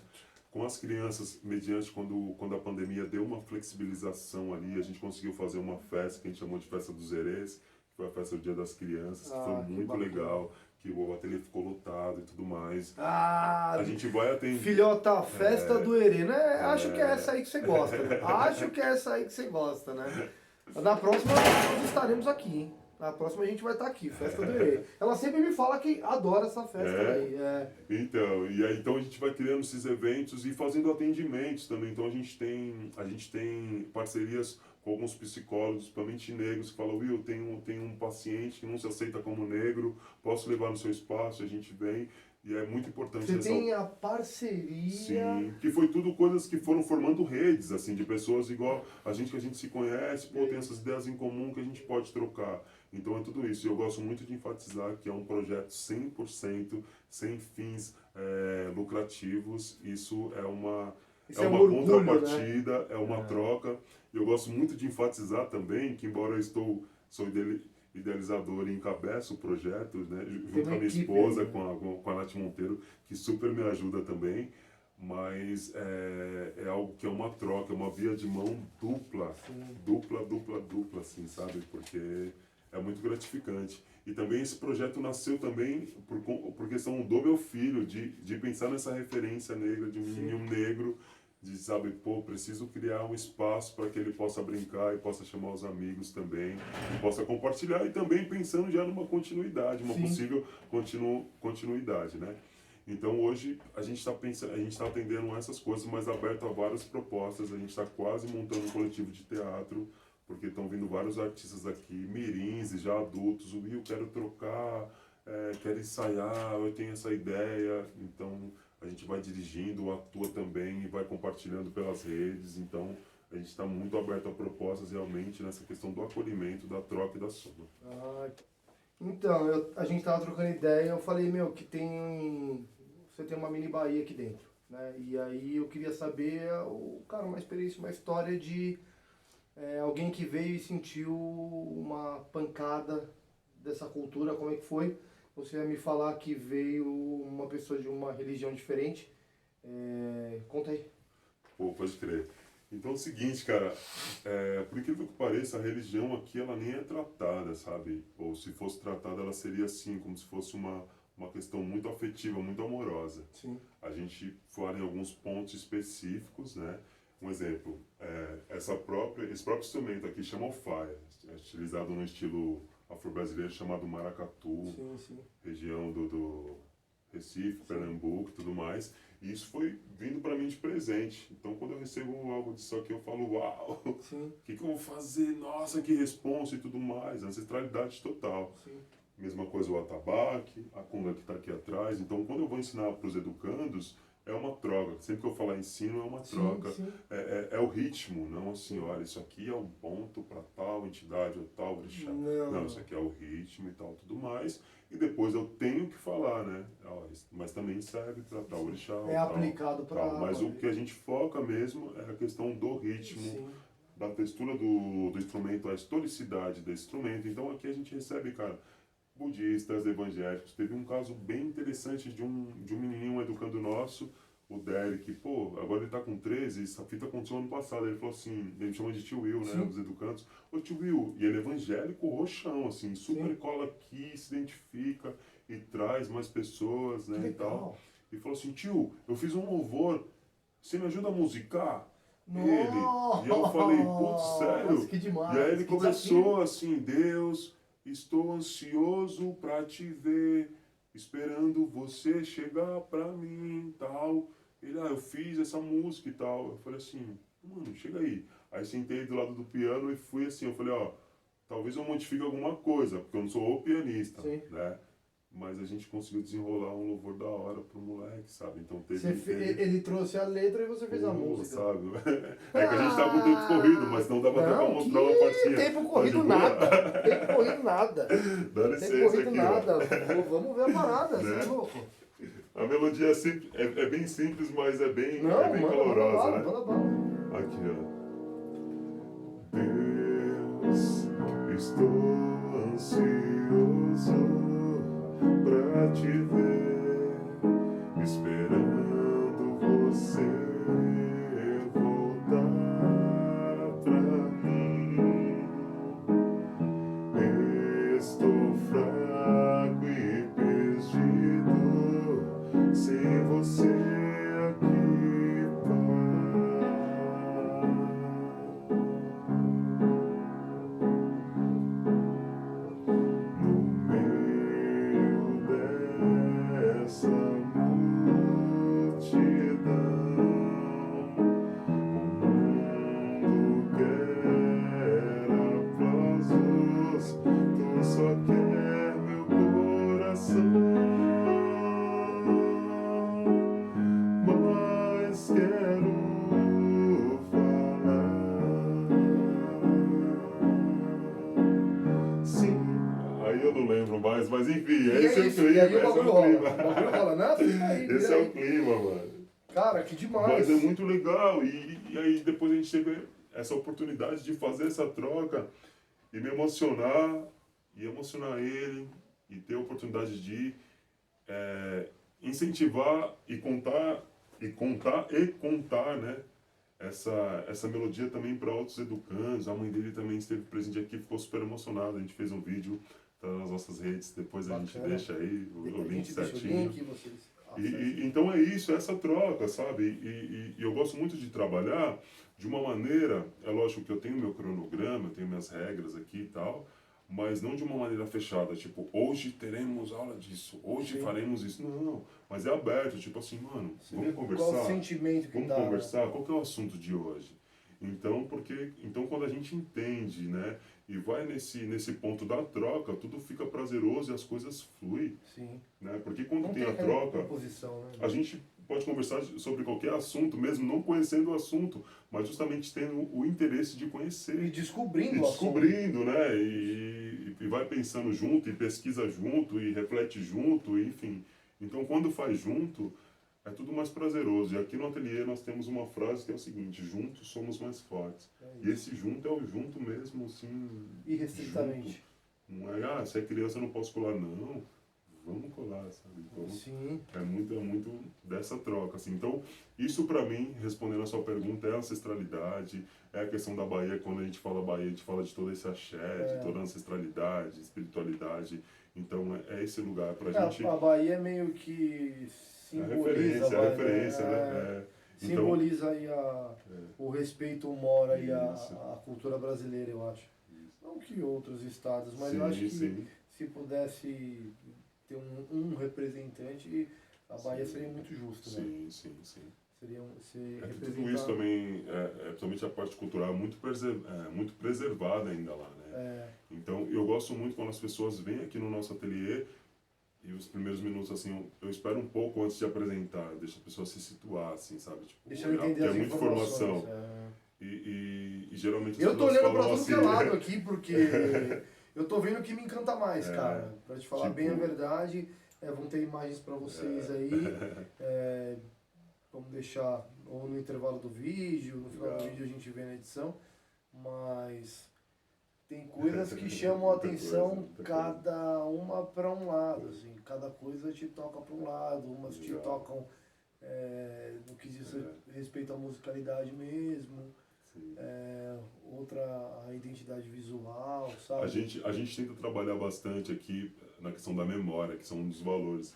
Com as crianças, mediante quando a pandemia deu uma flexibilização ali, a gente conseguiu fazer uma festa que a gente chamou de Festa dos Herês, que foi a festa do Dia das Crianças, que foi muito legal, que o ateliê ficou lotado e tudo mais. A gente vai atender... Filhota, festa do Herê, né? Acho que é essa aí que você gosta, né? Acho que é essa aí que você gosta, né? Na próxima nós estaremos aqui, hein? Na próxima a gente vai estar aqui, Festa do Herê. Ela sempre me fala que adora essa festa aí. Então, e aí então a gente vai criando esses eventos e fazendo atendimentos também. Então a gente tem parcerias com alguns psicólogos, principalmente negros, que falam, Will, tem um paciente que não se aceita como negro, posso levar no seu espaço, a gente vem. E é muito importante Você tem a parceria... Sim, que foi tudo coisas que foram formando redes, assim, de pessoas igual a gente, que a gente se conhece, tem essas ideias em comum que a gente pode trocar. Então é tudo isso. E eu gosto muito de enfatizar que é um projeto 100% sem fins lucrativos. Isso é uma orgulho, contrapartida, né? É uma troca. E eu gosto muito de enfatizar também que, embora eu sou idealizador e encabeço o projeto, né, junto com a minha esposa, com a Nath Monteiro, que super me ajuda também, mas é algo que é uma troca, é uma via de mão dupla, dupla, assim, sabe? Porque é muito gratificante. E também esse projeto nasceu também por questão do meu filho, de pensar nessa referência negra, de um menino negro, de, sabe, preciso criar um espaço para que ele possa brincar e possa chamar os amigos também, e possa compartilhar, e também pensando já numa continuidade, uma possível continuidade, né? Então hoje a gente está atendendo essas coisas, mas aberto a várias propostas, a gente está quase montando um coletivo de teatro, porque estão vindo vários artistas aqui, mirins e já adultos, eu quero trocar, quero ensaiar, eu tenho essa ideia, então... A gente vai dirigindo, atua também e vai compartilhando pelas redes. Então, a gente está muito aberto a propostas realmente nessa questão do acolhimento, da troca e da soma. Então, a gente estava trocando ideia, eu falei, que você tem uma mini Bahia aqui dentro, né? E aí eu queria saber, uma experiência, uma história de alguém que veio e sentiu uma pancada dessa cultura, como é que foi? Você vai me falar que veio uma pessoa de uma religião diferente. Conta aí. Pode crer. Então é o seguinte, cara, por incrível que pareça, a religião aqui ela nem é tratada, sabe? Ou se fosse tratada, ela seria assim, como se fosse uma questão muito afetiva, muito amorosa. Sim. A gente fala em alguns pontos específicos, né? Um exemplo, esse próprio instrumento aqui chama alfaia, é utilizado no estilo afro-brasileiro chamado Maracatu, Sim, sim. região do Recife, Pernambuco e tudo mais. E isso foi vindo para mim de presente. Então, quando eu recebo algo disso aqui, eu falo, uau, o Sim, que eu vou fazer? Nossa, que responsa e tudo mais. Ancestralidade total. sim. Mesma coisa o atabaque, a conga que está aqui atrás. Então, quando eu vou ensinar para os educandos, é uma troca. Sempre que eu falar ensino, é uma troca. Sim. É o ritmo, não assim, olha, isso aqui é um ponto para tal entidade ou tal orixá. Não, isso aqui é o ritmo e tal, tudo mais. E depois eu tenho que falar, né? Ó, mas também serve para tal orixá. É tal, aplicado para... tal. Mas o que a gente foca mesmo é a questão do ritmo, Sim. da textura do instrumento, a historicidade do instrumento. Então aqui a gente recebe, cara, budistas, evangélicos. Teve um caso bem interessante de um menininho, um educando nosso, o Derek. Pô, agora ele tá com 13, essa fita aconteceu ano passado. Ele falou assim, ele chama de tio Will, né, Sim. os educandos. Ô tio Will, e ele é evangélico roxão, assim, super Sim. cola aqui, se identifica e traz mais pessoas, Que né, e tal. legal. E falou assim, tio, eu fiz um louvor, você me ajuda a musicar? Nossa, E eu falei, putz, sério? que demais. E aí ele que começou desafio. assim, Deus, estou ansioso pra te ver, esperando você chegar pra mim, tal. Ele, eu fiz essa música e tal. Eu falei assim, mano, chega aí. Aí sentei do lado do piano e fui assim, eu falei, ó, talvez eu modifique alguma coisa, porque eu não sou o pianista, Sim. né? Mas a gente conseguiu desenrolar um louvor da hora pro moleque, sabe? Então Ele trouxe a letra e você fez a música. sabe? É que a gente tá com o tempo corrido, mas não dava até pra mostrar uma partinha. Tempo Tá corrido de boa? nada. Tempo corrido nada. Dá Tempo licença corrido aqui, nada. ó. Vamos ver a parada, Né? você é louco. A melodia é bem simples, mas é bem Manda calorosa, bala, né? manda bala. Aqui, ó. Deus, estou ansioso pra te ver, esperando você voltar pra mim. Estou fraco e perdido, sem você aqui no meio dessa multidão. O mundo quer aplausos, tu só quer meu coração. Mas quero falar. Sim. Aí eu não lembro mais, mas enfim, esse é o clima. E aí o Esse é bagulho o rola. clima. O bagulho rola. Não, fica aí, Esse vira é aí. o clima, mano. Cara, que demais. Mas é muito legal. E aí depois a gente teve essa oportunidade de fazer essa troca e me emocionar, e emocionar ele, e ter a oportunidade de incentivar e contar, né? Essa melodia também para outros educandos. A mãe dele também esteve presente aqui, ficou super emocionada. A gente fez um vídeo, tá nas nossas redes, depois a gente Bacana. deixa aí o A link gente deixa o certinho. link, vocês acessam. Então é isso, é essa troca, sabe? E eu gosto muito de trabalhar de uma maneira, é lógico que eu tenho meu cronograma, eu tenho minhas regras aqui e tal, mas não de uma maneira fechada, tipo, hoje teremos aula disso, hoje Sim. faremos isso. Não, mas é aberto, tipo assim, mano, Você vamos vê conversar. Qual o sentimento que Vamos dá, conversar, qual que é o assunto de hoje? Então, quando a gente entende, né, e vai nesse ponto da troca, tudo fica prazeroso e as coisas fluem, Sim. né? Porque quando Não tem tem a aquela troca, composição, né? a gente pode conversar sobre qualquer assunto, mesmo não conhecendo o assunto, mas justamente tendo o interesse de conhecer. E descobrindo E o assunto. descobrindo, né? E vai pensando junto, e pesquisa junto, e reflete junto, enfim. Então, quando faz junto, é tudo mais prazeroso. E aqui no ateliê nós temos uma frase que é o seguinte: juntos somos mais fortes. E esse junto é o junto mesmo, assim. Irrestritamente. Junto. Não é, se é criança eu não posso colar, não. Vamos colar, sabe? Então, Sim. é muito dessa troca, assim. Então, isso pra mim, respondendo a sua pergunta, é a ancestralidade, é a questão da Bahia. Quando a gente fala Bahia, a gente fala de todo esse axé, de toda a ancestralidade, espiritualidade. Então, é esse lugar pra gente... A Bahia é meio que simboliza a referência, né? Então, simboliza aí o respeito mora e a cultura brasileira, eu acho. isso. Não que outros estados, mas eu acho que se pudesse ter um representante, a Bahia seria muito justo, né? Sim. Seria ser Tudo isso também, principalmente a parte cultural, muito preservada ainda lá, né? Então, eu gosto muito quando as pessoas vêm aqui no nosso ateliê e os primeiros minutos, assim, eu espero um pouco antes de apresentar, deixa a pessoa se situar, assim, sabe? Tipo, deixa eu entender as é muita informação. É. E geralmente as eu tô pessoas olhando pra falam tudo que é assim... lado aqui, porque eu tô vendo o que me encanta mais, cara. Pra te falar bem a verdade, vão ter imagens pra vocês aí. Vamos deixar ou no intervalo do vídeo, no final do vídeo a gente vê na edição. Mas tem coisas que chamam a atenção, cada uma para um lado, assim, cada coisa te toca para um lado, umas te tocam no que diz respeito à musicalidade mesmo, outra a identidade visual, sabe? A gente tenta trabalhar bastante aqui na questão da memória, que são um dos valores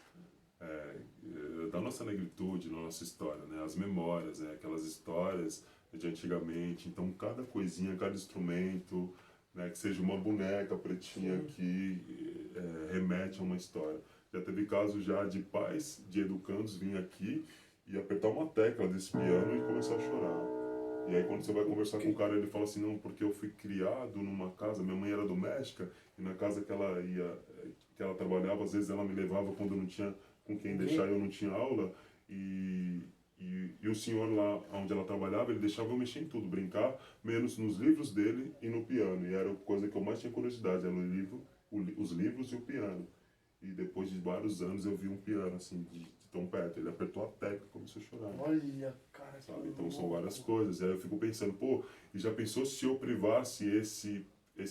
da nossa negritude, da nossa história, né? As memórias, aquelas histórias de antigamente, então cada coisinha, cada instrumento, né, que seja uma boneca pretinha que remete a uma história. Já teve casos já de pais, de educandos vir aqui e apertar uma tecla desse piano e começar a chorar. E aí quando você vai conversar com o cara, ele fala assim, não, porque eu fui criado numa casa, minha mãe era doméstica, e na casa que ela trabalhava, às vezes ela me levava quando não tinha com quem deixar, eu não tinha aula, e o senhor lá onde ela trabalhava, ele deixava eu mexer em tudo, brincar, menos nos livros dele e no piano. E era a coisa que eu mais tinha curiosidade, era os livros e o piano. E depois de vários anos eu vi um piano, assim, de tão perto. Ele apertou a tecla e começou a chorar. Olha, cara, sabe? Então são várias coisas. E aí eu fico pensando, pô, e já pensou se eu privasse esse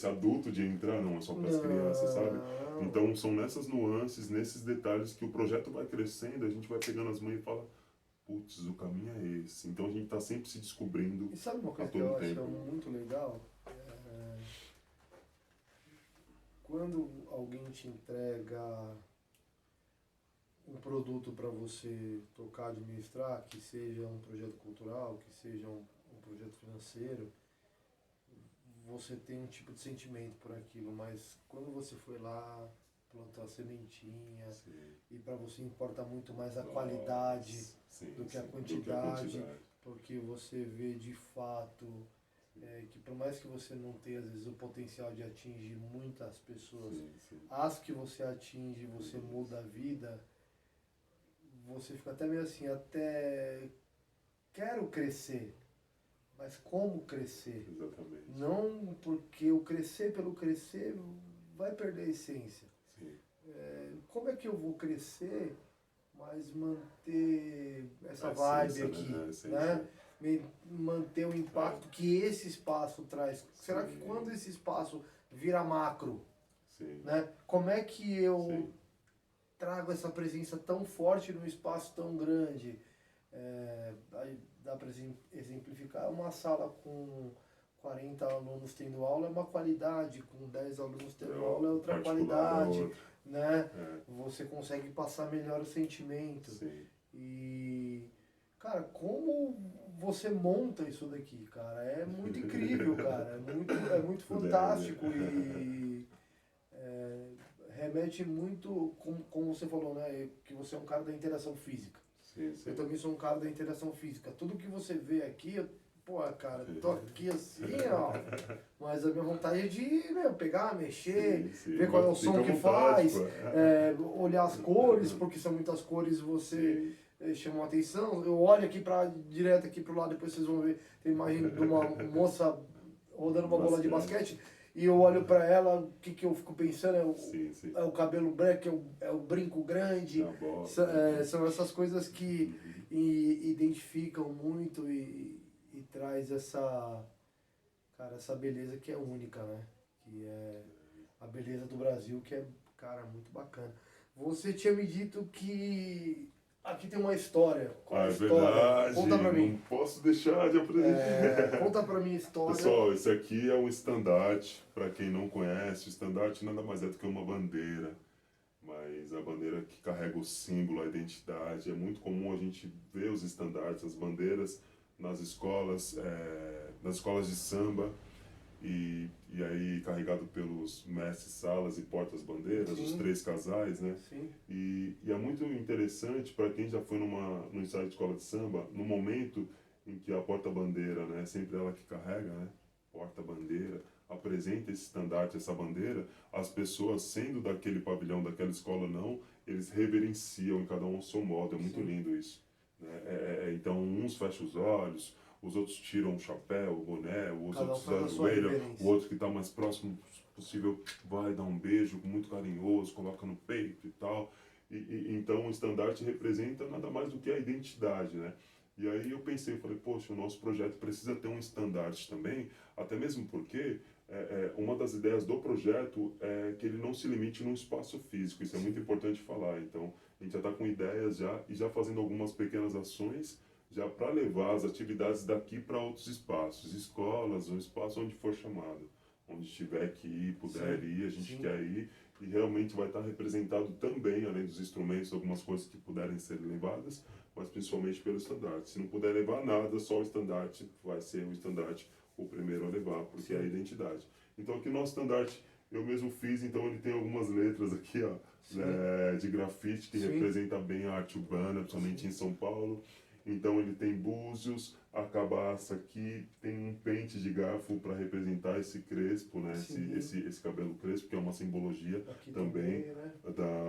adulto de entrar? Não, é só para as crianças, sabe? Então são nessas nuances, nesses detalhes que o projeto vai crescendo, a gente vai pegando as mães e fala, putz, o caminho é esse. Então a gente está sempre se descobrindo. E sabe uma coisa que eu acho muito legal? Quando alguém te entrega um produto para você tocar, administrar, que seja um projeto cultural, que seja um projeto financeiro, você tem um tipo de sentimento por aquilo, mas quando você foi lá, plantou a sementinha, e para você importa muito mais a qualidade do que a quantidade, porque você vê de fato que por mais que você não tenha às vezes o potencial de atingir muitas pessoas, as que você atinge, você muda a vida, você fica até meio assim, até quero crescer, mas como crescer? Exatamente. Não porque o crescer pelo crescer vai perder a essência. Como é que eu vou crescer, mas manter essa vibe aqui, né? Manter o impacto que esse espaço traz. Será que quando esse espaço vira macro, né? Como é que eu trago essa presença tão forte num espaço tão grande? Aí dá para exemplificar, uma sala com 40 alunos tendo aula é uma qualidade, com 10 alunos tendo aula é outra qualidade, né? Você consegue passar melhor o sentimento. E, cara, como você monta isso daqui, cara? É muito incrível, cara. É muito fantástico e remete muito, como você falou, né? Que você é um cara da interação física. Eu também sou um cara da interação física. Tudo que você vê aqui, pô, cara, tô aqui assim, ó. Mas a minha vontade é de pegar, mexer, ver qual é o som que faz, olhar as cores, porque são muitas cores você chamou a atenção. Eu olho aqui direto aqui pro lado, depois vocês vão ver, tem imagem de uma moça rodando uma bola de basquete. E eu olho pra ela, o que eu fico pensando é o cabelo branco, é o brinco grande, são essas coisas que identificam muito e traz essa beleza que é única, né? Que é a beleza do Brasil, que é, cara, muito bacana. Você tinha me dito que aqui tem uma história. Qual é a história? Verdade. Conta pra mim. Não posso deixar de apresentar. Conta pra mim a história. Pessoal, esse aqui é um estandarte. Para quem não conhece, o estandarte nada mais é do que uma bandeira. Mas a bandeira que carrega o símbolo, a identidade. É muito comum a gente ver os estandartes, as bandeiras nas escolas de samba. e aí carregado pelos mestres salas e portas-bandeiras, Sim. os 3 casais, né? Sim. E é muito interessante para quem já foi no ensaio de escola de samba, no momento em que a porta-bandeira, né, sempre ela que carrega, né, porta-bandeira, apresenta esse estandarte, essa bandeira, as pessoas, sendo daquele pavilhão, daquela escola não, eles reverenciam em cada um ao seu modo, é muito Sim. lindo isso. Né? Então uns fecham os olhos, os outros tiram o chapéu, o boné, os Cada um outros faz a sua ajoelham, reverência. o outro que está mais próximo possível vai dar um beijo muito carinhoso, coloca no peito e tal. Então o estandarte representa nada mais do que a identidade, né? E aí eu pensei, falei, poxa, o nosso projeto precisa ter um estandarte também, até mesmo porque uma das ideias do projeto é que ele não se limite num espaço físico, isso é muito importante falar. Então a gente já está com ideias já e já fazendo algumas pequenas ações já para levar as atividades daqui para outros espaços, escolas, um espaço onde for chamado, onde tiver que ir, puder Sim, ir, a gente sim. quer ir e realmente vai estar representado também, além dos instrumentos, algumas coisas que puderem ser levadas, mas principalmente pelo estandarte. Se não puder levar nada, só o estandarte vai ser o estandarte o primeiro a levar, porque é a identidade. Então aqui o nosso estandarte eu mesmo fiz, então ele tem algumas letras aqui, ó, de grafite que Sim. representa bem a arte urbana, principalmente em São Paulo. Então ele tem búzios, a cabaça aqui, tem um pente de garfo para representar esse crespo, né? Sim. Esse cabelo crespo, que é uma simbologia Aqui também né?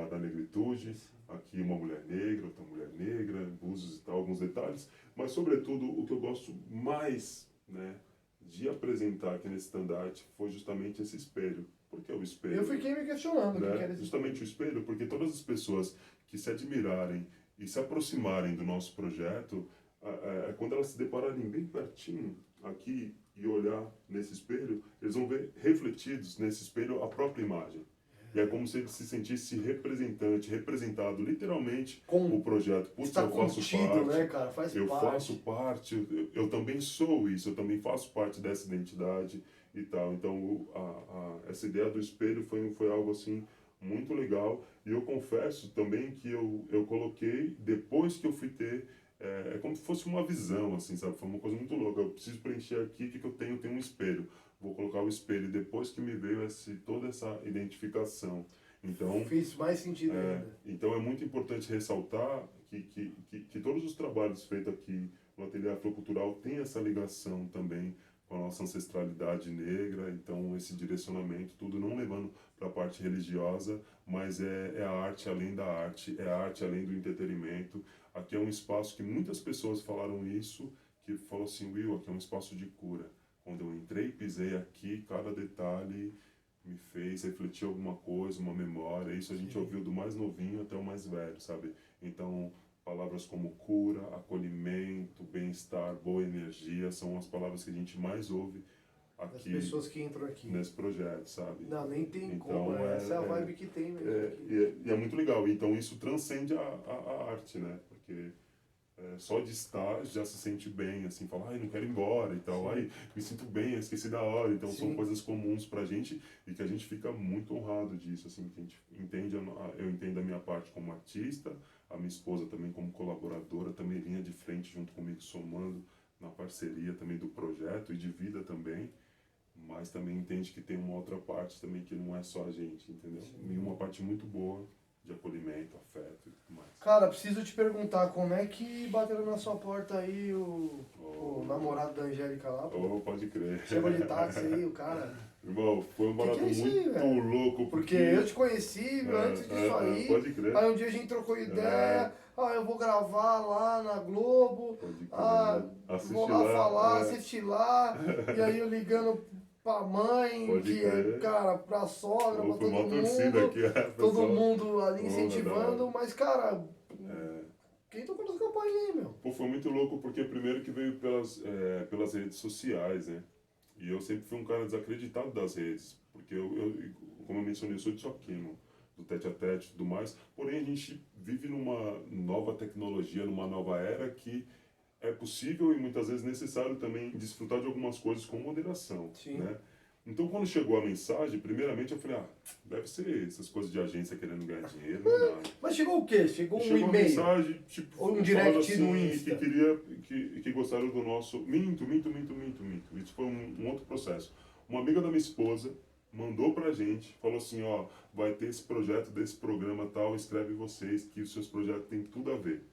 da negritude. Aqui uma mulher negra, outra mulher negra, búzios e tal, alguns detalhes. Mas sobretudo o que eu gosto mais, né, de apresentar aqui nesse estandarte foi justamente esse espelho. Por que o espelho? Eu fiquei me questionando o Né? que era esse Justamente o espelho, porque todas as pessoas que se admirarem e se aproximarem do nosso projeto, quando elas se depararem bem pertinho aqui e olhar nesse espelho, eles vão ver refletidos nesse espelho a própria imagem. E é como se ele se sentisse representado literalmente Com- o projeto. Putz, Está eu faço contido, parte, né, cara? Faz eu parte. faço parte, eu também sou isso, eu também faço parte dessa identidade e tal. Então, essa ideia do espelho foi algo assim muito legal. E eu confesso também que eu coloquei depois que eu fui ter. É como se fosse uma visão, assim, sabe? Foi uma coisa muito louca. Eu preciso preencher aqui o que eu tenho. Eu tenho um espelho. Vou colocar o espelho. Depois que me veio toda essa identificação. Então, Fez mais sentido ainda. então é muito importante ressaltar que todos os trabalhos feitos aqui no Ateliê Afrocultural têm essa ligação também com a nossa ancestralidade negra, então esse direcionamento, tudo não levando para a parte religiosa, mas é a arte além da arte, é a arte além do entretenimento. Aqui é um espaço que muitas pessoas falaram isso, que falou assim, Will, aqui é um espaço de cura. Quando eu entrei, pisei aqui, cada detalhe me fez refletir alguma coisa, uma memória. Isso a gente ouviu do mais novinho até o mais velho, sabe? Então, palavras como cura, acolhimento, bem-estar, boa energia, são as palavras que a gente mais ouve As aqui pessoas que entram aqui. nesse projeto, sabe? Não, nem tem Então, como. Essa é a vibe que tem mesmo. E é muito legal. Então, isso transcende a arte, né? Porque só de estar já se sente bem, assim, fala, ai, não quero ir embora e tal, ai, me sinto bem, esqueci da hora. Então são coisas comuns pra gente e que a gente fica muito honrado disso, assim, que a gente entende, eu entendo a minha parte como artista, a minha esposa também como colaboradora, também linha de frente junto comigo, somando na parceria também do projeto e de vida também, mas também entende que tem uma outra parte também que não é só a gente, entendeu? E uma parte muito boa de acolhimento, afeto e tudo mais. Cara, preciso te perguntar, como é que bateram na sua porta aí o namorado da Angélica lá? Pô? Pode crer. Chegou de táxi aí, o cara. Irmão, foi um barato Que é isso aí, muito velho? louco. Porque eu te conheci antes disso aí. Pode crer. Aí um dia a gente trocou ideia. Eu vou gravar lá na Globo. Pode crer. Vou lá falar, assistir lá. E aí eu ligando pra mãe, Pode crer. cara, pra sogra, pra Foi todo uma torcida mundo. aqui, Todo pessoal. mundo ali Pô, incentivando. da Mas, cara, quem tocou nessa campanha aí, meu? Pô, foi muito louco porque primeiro que veio pelas redes sociais, né? E eu sempre fui um cara desacreditado das redes, porque como eu mencionei, eu sou de Soquimo, do tete a tete e tudo mais, porém a gente vive numa nova tecnologia, numa nova era que é possível e muitas vezes necessário também desfrutar de algumas coisas com moderação, né? Então quando chegou a mensagem, primeiramente eu falei, deve ser essas coisas de agência querendo ganhar dinheiro, não é nada. Mas chegou o quê? Chegou um Chegou uma e-mail? mensagem, tipo, Ou um direct assim, no Insta? que gostaram do nosso... Minto. Isso foi um outro processo. Uma amiga da minha esposa mandou pra gente, falou assim, ó, vai ter esse projeto desse programa tal, escreve vocês que os seus projetos têm tudo a ver.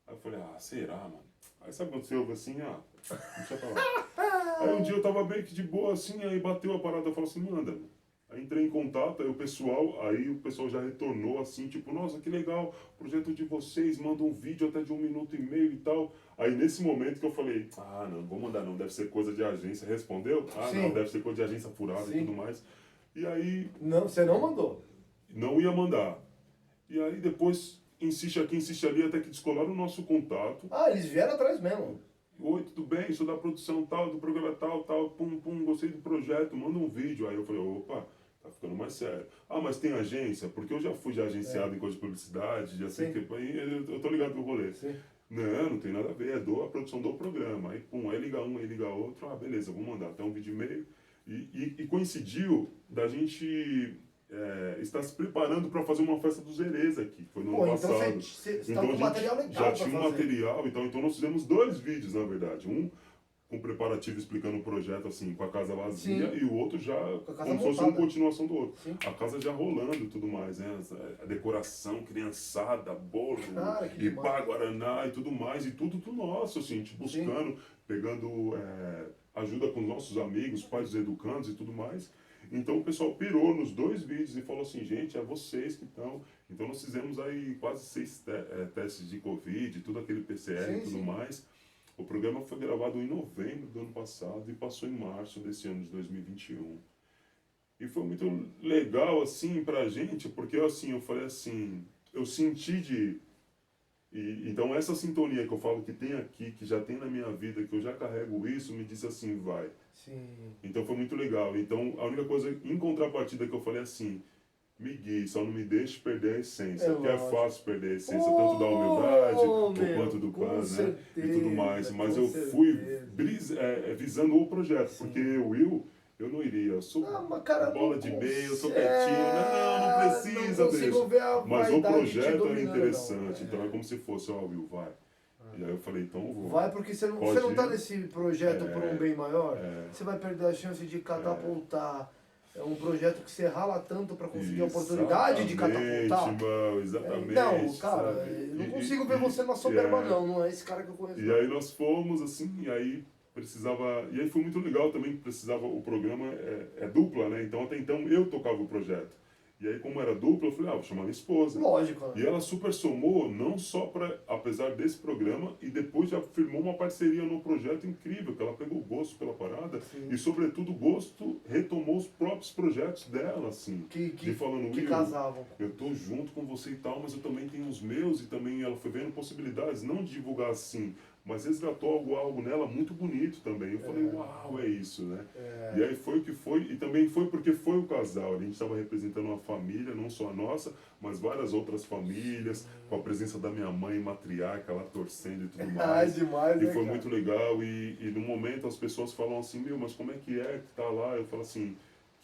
Aí eu falei, ah, será, mano? Aí sabe quando você ouve assim, deixa pra lá. Aí um dia eu tava meio que de boa assim, aí bateu a parada, eu falei assim, manda, mano. Aí entrei em contato, aí o pessoal já retornou assim, tipo, nossa, que legal, projeto de vocês, manda um vídeo até de 1 minuto e meio e tal. Aí nesse momento que eu falei, não vou mandar não, deve ser coisa de agência. Respondeu? Sim. Não, deve ser coisa de agência furada Sim. e tudo mais. E aí... Não, você não mandou? Não ia mandar. E aí depois, insiste aqui, insiste ali, até que descolaram o nosso contato. Eles vieram atrás mesmo. Oi, tudo bem? Sou da produção tal, do programa tal, pum, gostei do projeto, manda um vídeo. Aí eu falei, opa, tá ficando mais sério. Mas tem agência? Porque eu já fui agenciado em coisa de publicidade, já sei que... Aí eu tô ligado no rolê. Sim. Não tem nada a ver, é a produção do programa. Aí, pum, aí liga um, aí liga outro. Beleza, vou mandar até um vídeo e meio. E coincidiu da gente estar se preparando para fazer uma festa dos Herês aqui, foi no ano passado. Então você então com material legal já tinha um material, então nós fizemos 2 vídeos, na verdade. Um com preparativo explicando o projeto, assim, com a casa vazia, Sim. E o outro já como se fosse uma continuação do outro. Sim. A casa já rolando e tudo mais, né? A decoração, criançada, bolo, e pá, guaraná e tudo mais, e tudo nosso, assim, a gente buscando, pegando ajuda com nossos amigos, pais dos educandos e tudo mais. Então o pessoal pirou nos 2 vídeos e falou assim, gente, é vocês que estão... Então nós fizemos aí quase 6 testes de Covid, tudo aquele PCR e tudo mais. O programa foi gravado em novembro do ano passado e passou em março desse ano de 2021. E foi muito legal, assim, pra gente, porque, assim, eu falei assim, eu senti então essa sintonia que eu falo que tem aqui, que já tem na minha vida, que eu já carrego isso, me disse assim, vai. Sim. Então foi muito legal. Então a única coisa, em contrapartida, que eu falei assim, me guie, só não me deixe perder a essência, porque é fácil perder a essência, tanto da humildade, quanto do pan, né? E tudo mais. Mas eu fui visando o projeto, porque eu não iria. Eu sou bola de meio, eu sou quietinho. Não precisa, deixa. Mas o projeto era interessante, então é como se fosse, Will, vai. E aí eu falei, então eu vou. Vai, porque você não tá nesse projeto por um bem maior, você vai perder a chance de catapultar. É um projeto que você rala tanto para conseguir a oportunidade de catapultar. Exatamente. Não, cara, eu não consigo ver você na soberba, não é esse cara que eu conheço. E aí nós fomos, assim, e aí precisava... E aí foi muito legal também, que precisava... O programa é dupla, né? Então até então eu tocava o projeto. E aí, como era dupla, eu falei, vou chamar minha esposa. Lógico. Né? E ela super somou, não só apesar desse programa, e depois já firmou uma parceria no projeto incrível, que ela pegou gosto pela parada, e sobretudo gosto, retomou os próprios projetos dela, assim. Que falando, que casavam. Eu tô junto com você e tal, mas eu também tenho os meus, e também ela foi vendo possibilidades, não de divulgar assim, mas resgatou algo nela muito bonito também. Eu falei, uau, é isso, né? E aí foi o que foi, e também foi porque foi o casal. A gente estava representando uma família, não só a nossa, mas várias outras famílias, com a presença da minha mãe matriarca lá torcendo e tudo mais. Demais, e foi muito legal. E no momento as pessoas falam assim, mas como é que tá lá? Eu falo assim,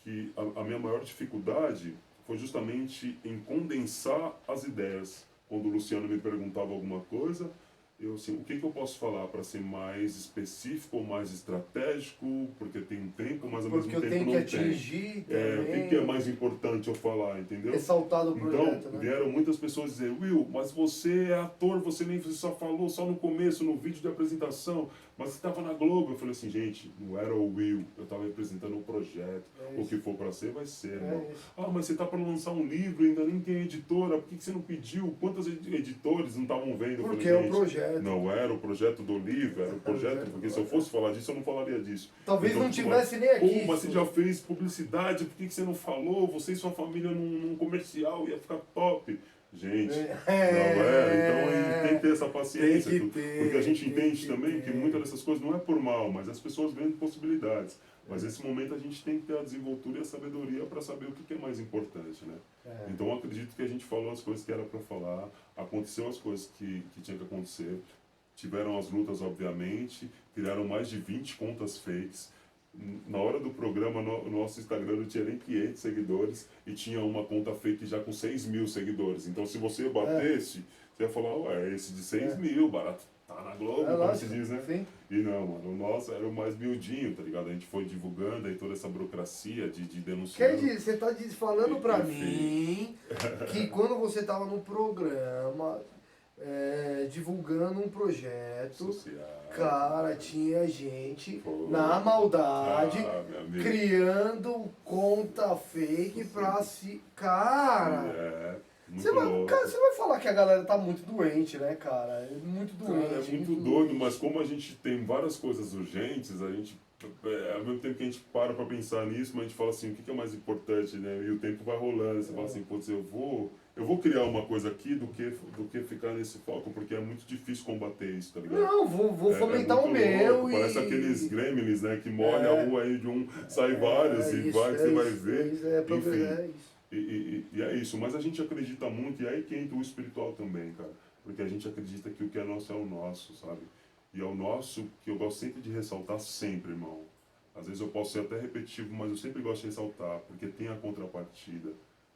que a minha maior dificuldade foi justamente em condensar as ideias. Quando o Luciano me perguntava alguma coisa, eu assim, o que eu posso falar para ser mais específico ou mais estratégico, porque tem um tempo, mas ao mesmo tempo não tem. Porque eu tenho que atingir também. O que é mais importante eu falar, entendeu? Ressaltar do projeto, então, vieram muitas pessoas dizer, Will, mas você é ator, você só falou só no começo, no vídeo de apresentação, mas você estava na Globo. Eu falei assim, gente, não era o Will, eu estava representando o projeto, o que for para ser, vai ser, irmão. Mas você está para lançar um livro, ainda nem tem editora, por que você não pediu? Quantos editores não estavam vendo? Porque é o projeto. Não era o projeto do livro, era o projeto, porque se eu fosse falar disso, eu não falaria disso. Talvez então, não tivesse nem aqui. Mas você já fez publicidade, por que você não falou? Você e sua família num comercial ia ficar top. Gente, não é? Então tem que ter essa paciência, porque a gente entende também que muitas dessas coisas não é por mal, mas as pessoas veem possibilidades. Mas nesse momento a gente tem que ter a desenvoltura e a sabedoria para saber o que é mais importante, né? Então eu acredito que a gente falou as coisas que era para falar, aconteceu as coisas que tinha que acontecer, tiveram as lutas, obviamente, criaram mais de 20 contas fakes. Na hora do programa, no nosso Instagram não tinha nem 500 seguidores e tinha uma conta fake já com 6 mil seguidores. Então, se você batesse, Você ia falar, ué, esse de 6 mil, barato, tá na Globo, como lógico, se diz, né? sim. E não, mano, o nosso era o mais miudinho, tá ligado? A gente foi divulgando aí toda essa burocracia de Quer denunciando. dizer, você tá falando pra Enfim. mim que quando você tava no programa, divulgando um projeto, Social. cara, tinha gente Pô. na maldade, Meu amigo. criando conta fake pra se... Cara... É, muito Você vai, louco. cara, você vai falar que a galera tá muito doente, né, cara? É muito doente. Cara, é muito doido, doente. mas como a gente tem várias coisas urgentes, a gente, ao mesmo tempo que a gente para pra pensar nisso, mas a gente fala assim, o que é mais importante, né? E o tempo vai rolando, você fala assim, putz, eu vou criar uma coisa aqui do que ficar nesse foco, porque é muito difícil combater isso, tá ligado? Não, vou fomentar o muito meu louco, e... parece aqueles gremlins, né? Que molha a rua aí de um, sai vários e isso, vai, você vai isso, ver. Isso, Enfim. é isso. E é isso, mas a gente acredita muito, e aí que entra o espiritual também, cara. Porque a gente acredita que o que é nosso é o nosso, sabe? E é o nosso que eu gosto sempre de ressaltar, sempre, irmão. Às vezes eu posso ser até repetitivo, mas eu sempre gosto de ressaltar, porque tem a contrapartida,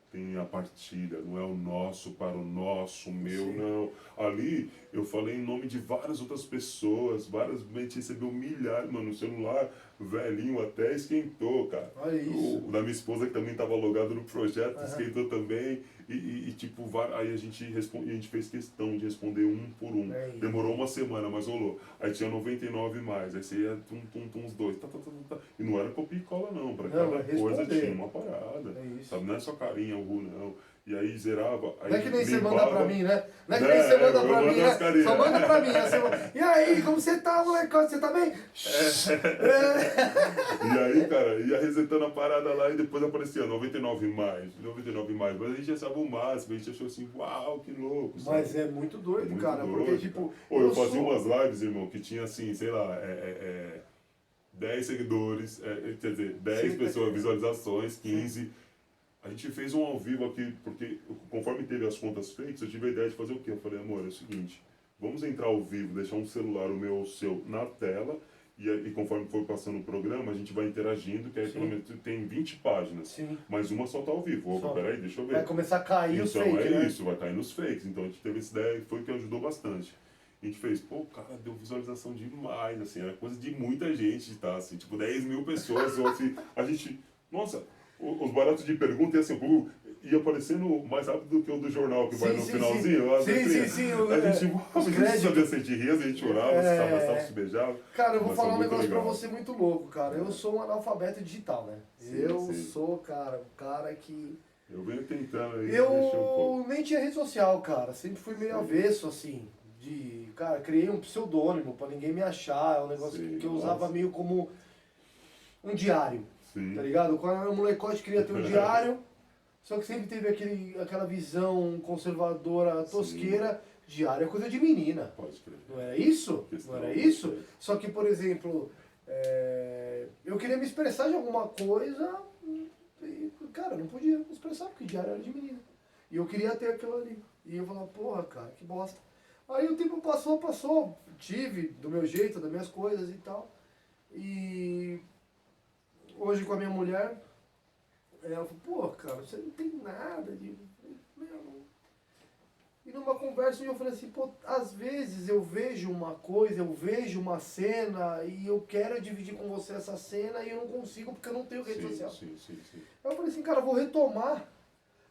tem a partilha, não é o nosso para o nosso, o meu, Sim. não. Ali eu falei em nome de várias outras pessoas, várias gente recebeu milhares, mano, o celular velhinho até esquentou, cara. Olha isso. O da minha esposa que também estava logado no projeto, esquentou também. Tipo, aí a gente fez questão de responder um por um. É isso. Demorou uma semana, mas rolou. Aí tinha 99 mais, aí você ia uns dois. E não era copia e cola não, pra Não, cada é coisa responder. tinha uma parada. É isso. Sabe? Não é só carinha, não. E aí zerava. Aí Não é que nem você limpava. manda pra mim, né? Não é que nem você manda eu pra mando mim, as né? carinhas. Só manda pra mim. E aí, como você tá, molecote? Você tá bem? E aí, cara, ia resetando a parada lá e depois aparecia 99 mais. Mas a gente achava o máximo, a gente achou assim, uau, que louco. Sabe? Mas é muito doido, Muito cara. doido, Porque, cara. tipo. Pô, eu fazia umas lives, irmão, que tinha assim, sei lá, 10 seguidores, quer dizer, 10 Sim. pessoas, visualizações, 15. A gente fez um ao vivo aqui, porque conforme teve as contas fakes, eu tive a ideia de fazer o quê? Eu falei, amor, é o seguinte, vamos entrar ao vivo, deixar um celular, o meu ou o seu, na tela, e conforme for passando o programa, a gente vai interagindo, que aí Sim. pelo menos tem 20 páginas, Sim. mas uma só tá ao vivo. Opa, Só. peraí, deixa eu ver. Vai começar a cair os Então fake, é né? isso, vai cair nos fakes. Então a gente teve essa ideia e foi o que ajudou bastante. A gente fez, pô, cara, deu visualização demais, assim, era coisa de muita gente, tá, assim, tipo 10 mil pessoas, ou assim, a gente, nossa, os baratos de pergunta ia assim, ia aparecendo mais rápido do que o do jornal, que vai no finalzinho, lá, Sim. a gente, a gente sabia se a gente ria, a gente chorava, se abraçava, se beijava. Cara, eu vou Mas falar foi um muito negócio pra legal. você muito louco, cara. Eu sou um analfabeto digital, né? Eu Sim. sou, cara, um cara que... Eu venho tentando aí, deixa um pouco. Eu nem tinha rede social, cara. Sempre fui meio avesso, assim. Cara, criei um pseudônimo pra ninguém me achar. É um negócio Sim, que eu usava nossa. meio como um diário, Sim. tá ligado? Quando eu era molecote, queria ter um diário. Só que sempre teve aquela visão conservadora, tosqueira. Diário é coisa de menina. Pode crer. Não era isso? Questão, Não era isso? pode crer. Só que, por exemplo, eu queria me expressar de alguma coisa e, cara, não podia me expressar porque diário era de menina. E eu queria ter aquilo ali. E eu falava, porra, cara, que bosta. Aí o tempo passou. Tive do meu jeito, das minhas coisas e tal. E hoje com a minha mulher, ela falou, pô, cara, você não tem nada de... Meu, e numa conversa eu falei assim, pô, às vezes eu vejo uma coisa, eu vejo uma cena e eu quero dividir com você essa cena e eu não consigo porque eu não tenho rede social. Sim. Eu falei assim, cara, eu vou retomar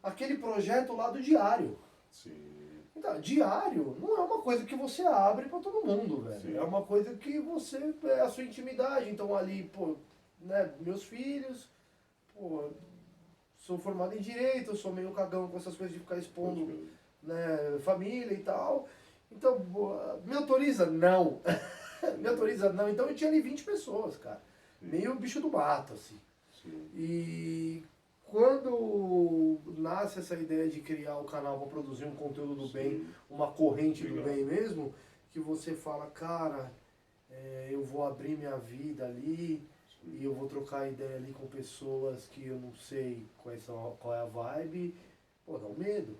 aquele projeto lá do diário. Sim. Então, diário não é uma coisa que você abre pra todo mundo, velho. Sim. É uma coisa que você, é a sua intimidade. Então ali, pô, né, meus filhos, pô, sou formado em direito, eu sou meio cagão com essas coisas de ficar expondo, né, família e tal. Então, me autoriza? Não. Me autoriza? Não. Então eu tinha ali 20 pessoas, cara. Sim. Meio bicho do mato, assim. Sim. E quando nasce essa ideia de criar o canal para produzir um conteúdo do bem, uma corrente do bem mesmo, que você fala, cara, eu vou abrir minha vida ali e eu vou trocar ideia ali com pessoas que eu não sei qual é a vibe, pô, dá um medo.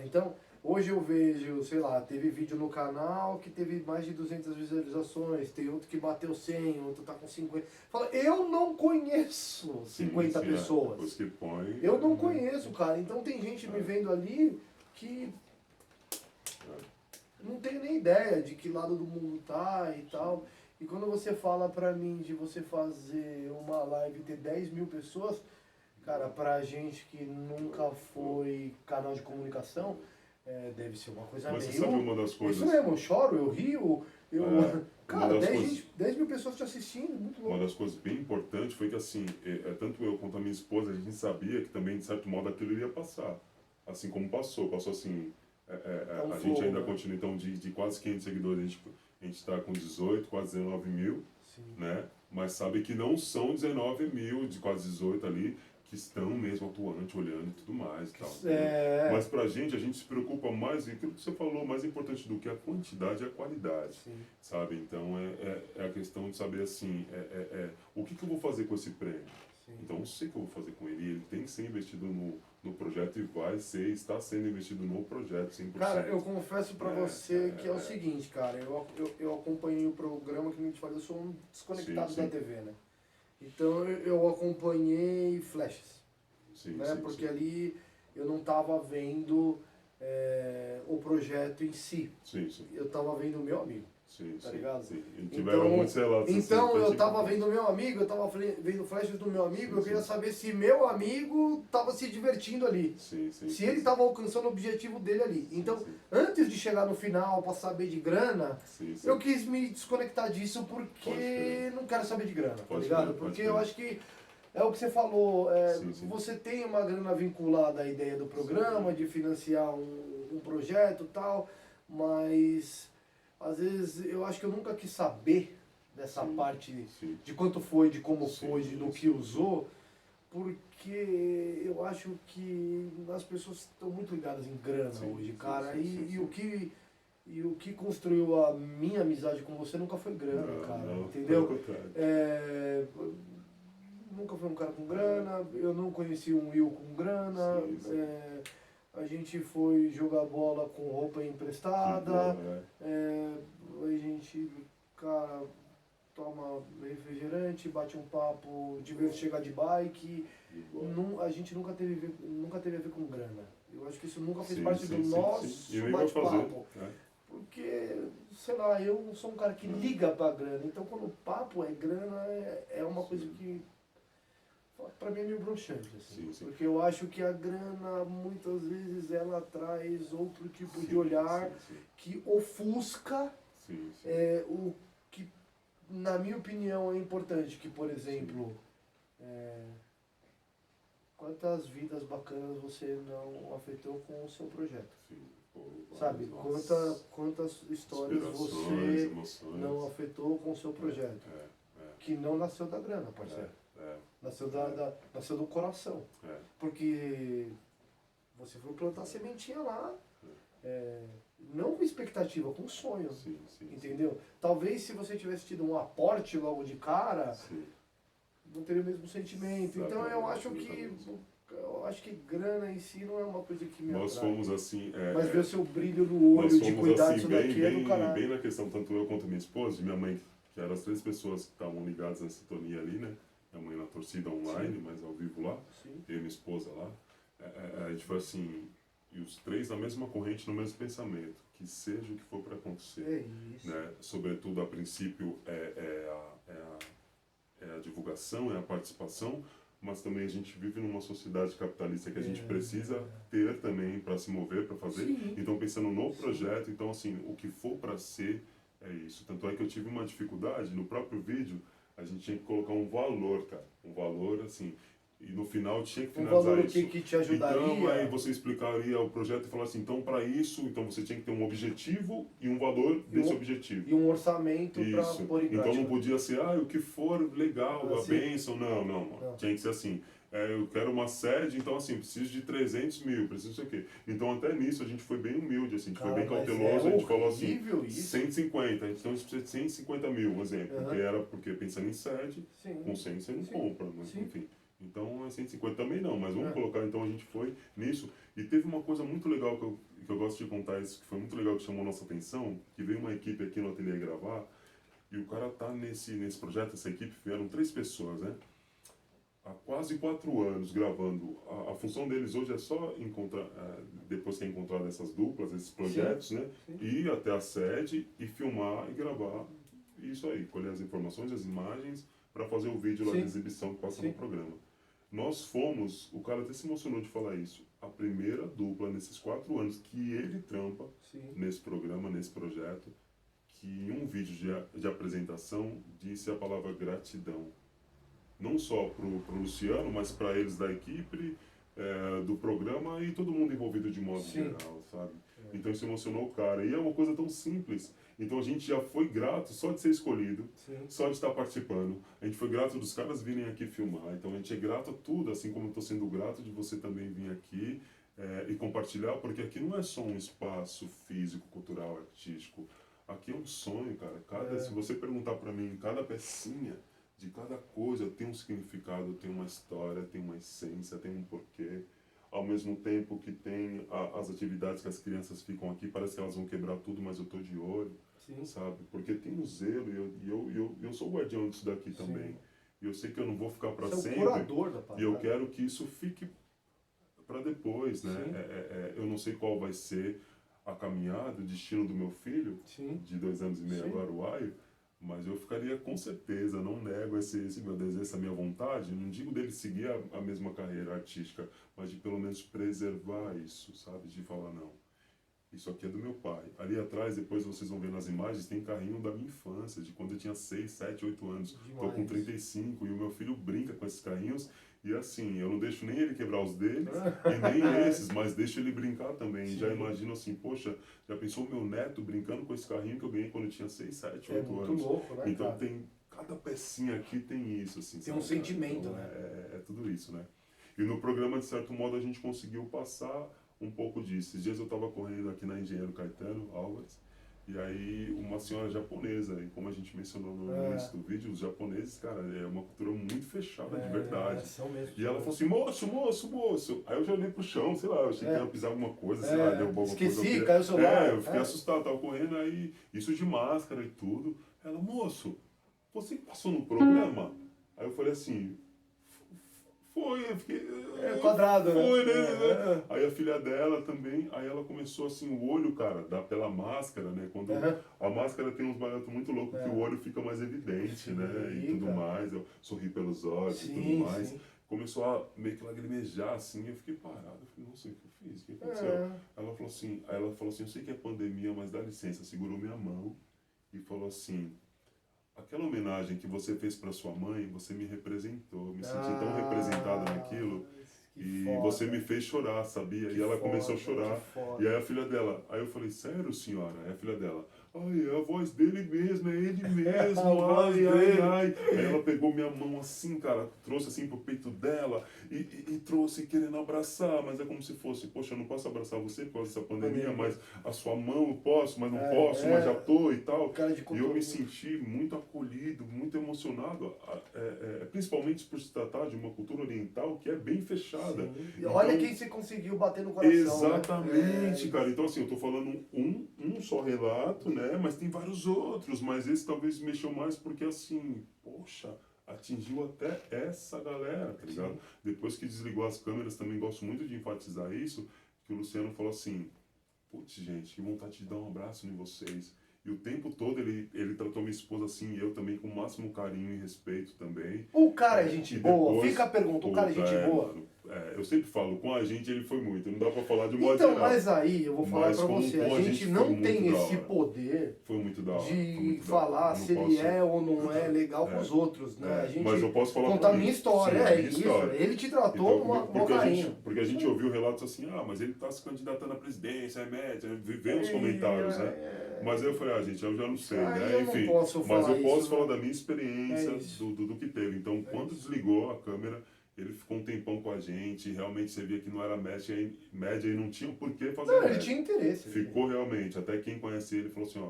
Então, hoje eu vejo, sei lá, teve vídeo no canal que teve mais de 200 visualizações, tem outro que bateu 100, outro tá com 50. Fala, eu não conheço 50 pessoas. Os que põem, Eu não conheço, cara. Então tem gente me vendo ali que tenho nem ideia de que lado do mundo tá e tal. E quando você fala pra mim de você fazer uma live e ter 10 mil pessoas, cara, pra gente que nunca foi canal de comunicação, deve ser uma coisa Mas meio... você sabe uma das coisas... Isso mesmo, eu choro, eu rio, cara, 10, coisas... 10 mil pessoas te assistindo, muito louco. Uma das coisas bem importantes foi que, assim, tanto eu quanto a minha esposa, a gente sabia que também, de certo modo, aquilo iria passar. Assim como passou. Passou assim, a gente ainda continua, então, de quase 500 seguidores, a gente está com 18, quase 19 mil, Sim. né? Mas sabe que não são 19 mil, de quase 18 ali, que estão mesmo atuando, olhando e tudo mais. Tal, Mas pra gente, a gente se preocupa mais, e aquilo que você falou, mais importante do que a quantidade é a qualidade. Sim. Sabe? Então é a questão de saber assim, o que eu vou fazer com esse prêmio? Sim. Então eu sei o que eu vou fazer com ele, ele tem que ser investido no projeto e está sendo investido no projeto 100%. Cara, eu confesso pra você que é o seguinte, cara, eu acompanhei o programa, que a gente fala, eu sou um desconectado da TV, né? Então eu acompanhei flashes, né? Porque ali eu não tava vendo o projeto em si. Eu tava vendo o meu amigo. Tá ligado? Então eu tava vendo o meu amigo, eu tava vendo flashes do meu amigo, eu queria saber se meu amigo tava se divertindo ali. Se ele tava alcançando o objetivo dele ali. Então, antes de chegar no final pra saber de grana, eu quis me desconectar disso porque não quero saber de grana, tá ligado? Porque eu acho que é o que você falou, você tem uma grana vinculada à ideia do programa, de financiar um projeto e tal, mas às vezes eu acho que eu nunca quis saber dessa parte de quanto foi, de como foi, do que usou, porque eu acho que as pessoas estão muito ligadas em grana hoje, cara, e o que construiu a minha amizade com você nunca foi grana, cara, entendeu? Nunca foi um cara com grana, eu não conheci um Will com grana, a gente foi jogar bola com roupa emprestada, a gente, cara, toma refrigerante, bate um papo, de vez chegar de bike, a gente nunca teve a ver com grana. Eu acho que isso nunca fez parte do nosso bate-papo. Porque, sei lá, eu sou um cara que liga pra grana, então quando o papo é grana, é uma coisa que pra mim é meio broxante, assim, porque eu acho que a grana, muitas vezes, ela traz outro tipo de olhar que ofusca o que, na minha opinião, é importante, que, por exemplo, quantas vidas bacanas você não afetou com o seu projeto? Sabe? Quantas histórias você não afetou com o seu projeto? Que não nasceu da grana, parceiro. Nasceu do coração. Porque você foi plantar sementinha lá, não com expectativa, com sonho. Entendeu? Talvez se você tivesse tido um aporte logo de cara, não teria o mesmo sentimento. Então eu acho que grana em si não é uma coisa que me atrai. Nós fomos assim... mas ver o seu brilho no olho de cuidar disso daqui é do caralho. Bem na questão, tanto eu quanto minha esposa, e minha mãe, que eram as 3 pessoas que estavam ligadas na sintonia ali, né? Minha mãe na torcida online, mas ao vivo lá, eu e minha esposa lá. A gente foi assim, e os 3 na mesma corrente, no mesmo pensamento, que seja o que for para acontecer. Né? Sobretudo, a princípio, a divulgação, é a participação, mas também a gente vive numa sociedade capitalista que a gente precisa ter também para se mover, para fazer. Então, pensando no projeto, então assim, o que for para ser, é isso. Tanto é que eu tive uma dificuldade no próprio vídeo. A gente tinha que colocar um valor, cara. Um valor, assim. E no final tinha que finalizar valor isso. que te ajudaria. Então, aí você explicaria o projeto e falaria assim, então, para isso, então você tinha que ter um objetivo e um valor desse objetivo. E um orçamento para pôr em prática. Então não podia ser, o que for legal, a bênção. Não, mano. Tinha que ser assim. Eu quero uma sede, então assim, preciso de 300 mil, preciso disso aqui. Então até nisso a gente foi bem humilde, assim, a gente foi bem cauteloso, a gente falou assim, isso. 150, então a gente precisa de 150 mil, um exemplo, porque pensando em sede, com 100 você não compra, mas enfim. Então é 150 também não, mas vamos colocar, então a gente foi nisso. E teve uma coisa muito legal que eu gosto de contar isso, que foi muito legal, que chamou a nossa atenção, que veio uma equipe aqui no ateliê gravar, e o cara tá nesse projeto, essa equipe, vieram 3 pessoas, né? há quase 4 anos gravando. A função deles hoje é só encontrar, depois que é encontrado essas duplas, esses projetos, né? Ir até a sede e filmar e gravar. Isso aí, colher as informações, as imagens, para fazer o vídeo lá de exibição que passa no programa. Nós fomos, o cara até se emocionou de falar isso, a primeira dupla nesses 4 anos que ele trampa nesse programa, nesse projeto, que em um vídeo de apresentação disse a palavra gratidão. Não só pro Luciano, mas para eles da equipe, do programa e todo mundo envolvido de modo geral, sabe? Então isso emocionou o cara. E é uma coisa tão simples. Então a gente já foi grato só de ser escolhido, só de estar participando. A gente foi grato dos caras virem aqui filmar. Então a gente é grato a tudo, assim como eu estou sendo grato de você também vir aqui e compartilhar, porque aqui não é só um espaço físico, cultural, artístico. Aqui é um sonho, cara. Se você perguntar para mim, cada pecinha de cada coisa tem um significado, tem uma história, tem uma essência, tem um porquê. Ao mesmo tempo que tem as atividades que as crianças ficam aqui, parece que elas vão quebrar tudo, mas eu tô de olho, sabe? Porque tem um zelo e eu sou o guardião disso daqui também. E eu sei que eu não vou ficar para sempre. Você é o curador da parada. E eu quero que isso fique para depois, né? Eu não sei qual vai ser a caminhada, o destino do meu filho, de 2 anos e meio agora, o Aio, mas eu ficaria com certeza, não nego esse meu desejo, essa minha vontade, não digo dele seguir a mesma carreira artística, mas de pelo menos preservar isso, sabe? De falar, não, isso aqui é do meu pai. Ali atrás, depois vocês vão ver nas imagens, tem carrinho da minha infância, de quando eu tinha 6, 7, 8 anos. Estou com 35 e o meu filho brinca com esses carrinhos. E assim, eu não deixo nem ele quebrar os deles, e nem esses, mas deixo ele brincar também. Já imagino assim, poxa, já pensou o meu neto brincando com esse carrinho que eu ganhei quando eu tinha 6, 7, 8 anos? É muito louco, né, então cara? Tem, cada pecinha aqui tem isso, assim. Tem sabe, um sentimento, então, né? É tudo isso, né? E no programa, de certo modo, a gente conseguiu passar um pouco disso. Esses dias eu estava correndo aqui na Engenheiro Caetano, Álvares, e aí uma senhora japonesa, e como a gente mencionou no início do vídeo, os japoneses, cara, é uma cultura muito fechada, de verdade. São mesmo, e ela falou assim, moço. Aí eu já olhei pro chão, sei lá, eu achei que ia pisar alguma coisa, sei lá, derrubar alguma coisa. Esqueci, caiu o celular. Eu fiquei assustado, tava correndo aí, isso de máscara e tudo. Ela, moço, você passou no programa? Aí eu falei assim, foi, eu fiquei... quadrado, foi, né? né? Aí a filha dela também, aí ela começou assim, o olho, cara, pela máscara, né? Quando a máscara tem uns baratos muito loucos, que o olho fica mais evidente, né? E tudo mais, eu sorri pelos olhos e tudo mais. Começou a meio que lagrimejar, assim, eu fiquei parado, eu falei, não sei o que eu fiz, o que aconteceu? Ela falou assim, eu sei que é pandemia, mas dá licença, segurou minha mão e falou assim, aquela homenagem que você fez para sua mãe, você me representou, me senti tão representada naquilo e você me fez chorar, sabia? E ela começou a chorar. E aí a filha dela, aí eu falei, sério, senhora? Aí a filha dela, ai, é a voz dele mesmo, é ele mesmo, ai. Aí ela pegou minha mão assim, cara, trouxe assim pro peito dela e trouxe querendo abraçar, mas é como se fosse, poxa, eu não posso abraçar você por causa dessa pandemia, mas a sua mão eu posso, mas não posso, mas já tô e tal. E eu me senti muito acolhido, muito emocionado, principalmente por se tratar de uma cultura oriental que é bem fechada. Então, olha quem você conseguiu bater no coração. Exatamente, cara. Então assim, eu tô falando um só relato, né? Mas tem vários outros, mas esse talvez mexeu mais porque assim, poxa, atingiu até essa galera, tá ligado? Depois que desligou as câmeras, também gosto muito de enfatizar isso, que o Luciano falou assim, putz, gente, que vontade de dar um abraço em vocês. E o tempo todo ele tratou minha esposa assim, e eu também com o máximo carinho e respeito também. O cara é gente boa, depois, fica a pergunta, o cara é gente boa? Mano, eu sempre falo, com a gente ele foi muito, não dá pra falar de modo Então, geral. mas aí eu vou falar pra você, a gente não tem esse hora. poder Foi muito da hora, de falar se ele é ou não é legal com os outros, né? A gente mas eu posso falar contar a por minha mim. história, Sim, é isso. história. Ele te tratou com um carinho. Porque a gente ouviu relatos assim, mas ele tá se candidatando à presidência, é média, viveu os comentários, né? Mas aí eu falei, gente, eu já não sei, né? Enfim, mas eu posso falar da minha experiência, do que teve. Então, quando desligou a câmera, ele ficou um tempão com a gente, realmente você via que não era média e não tinha por que fazer média. Ele tinha interesse. Ficou realmente, até quem conhece ele falou assim,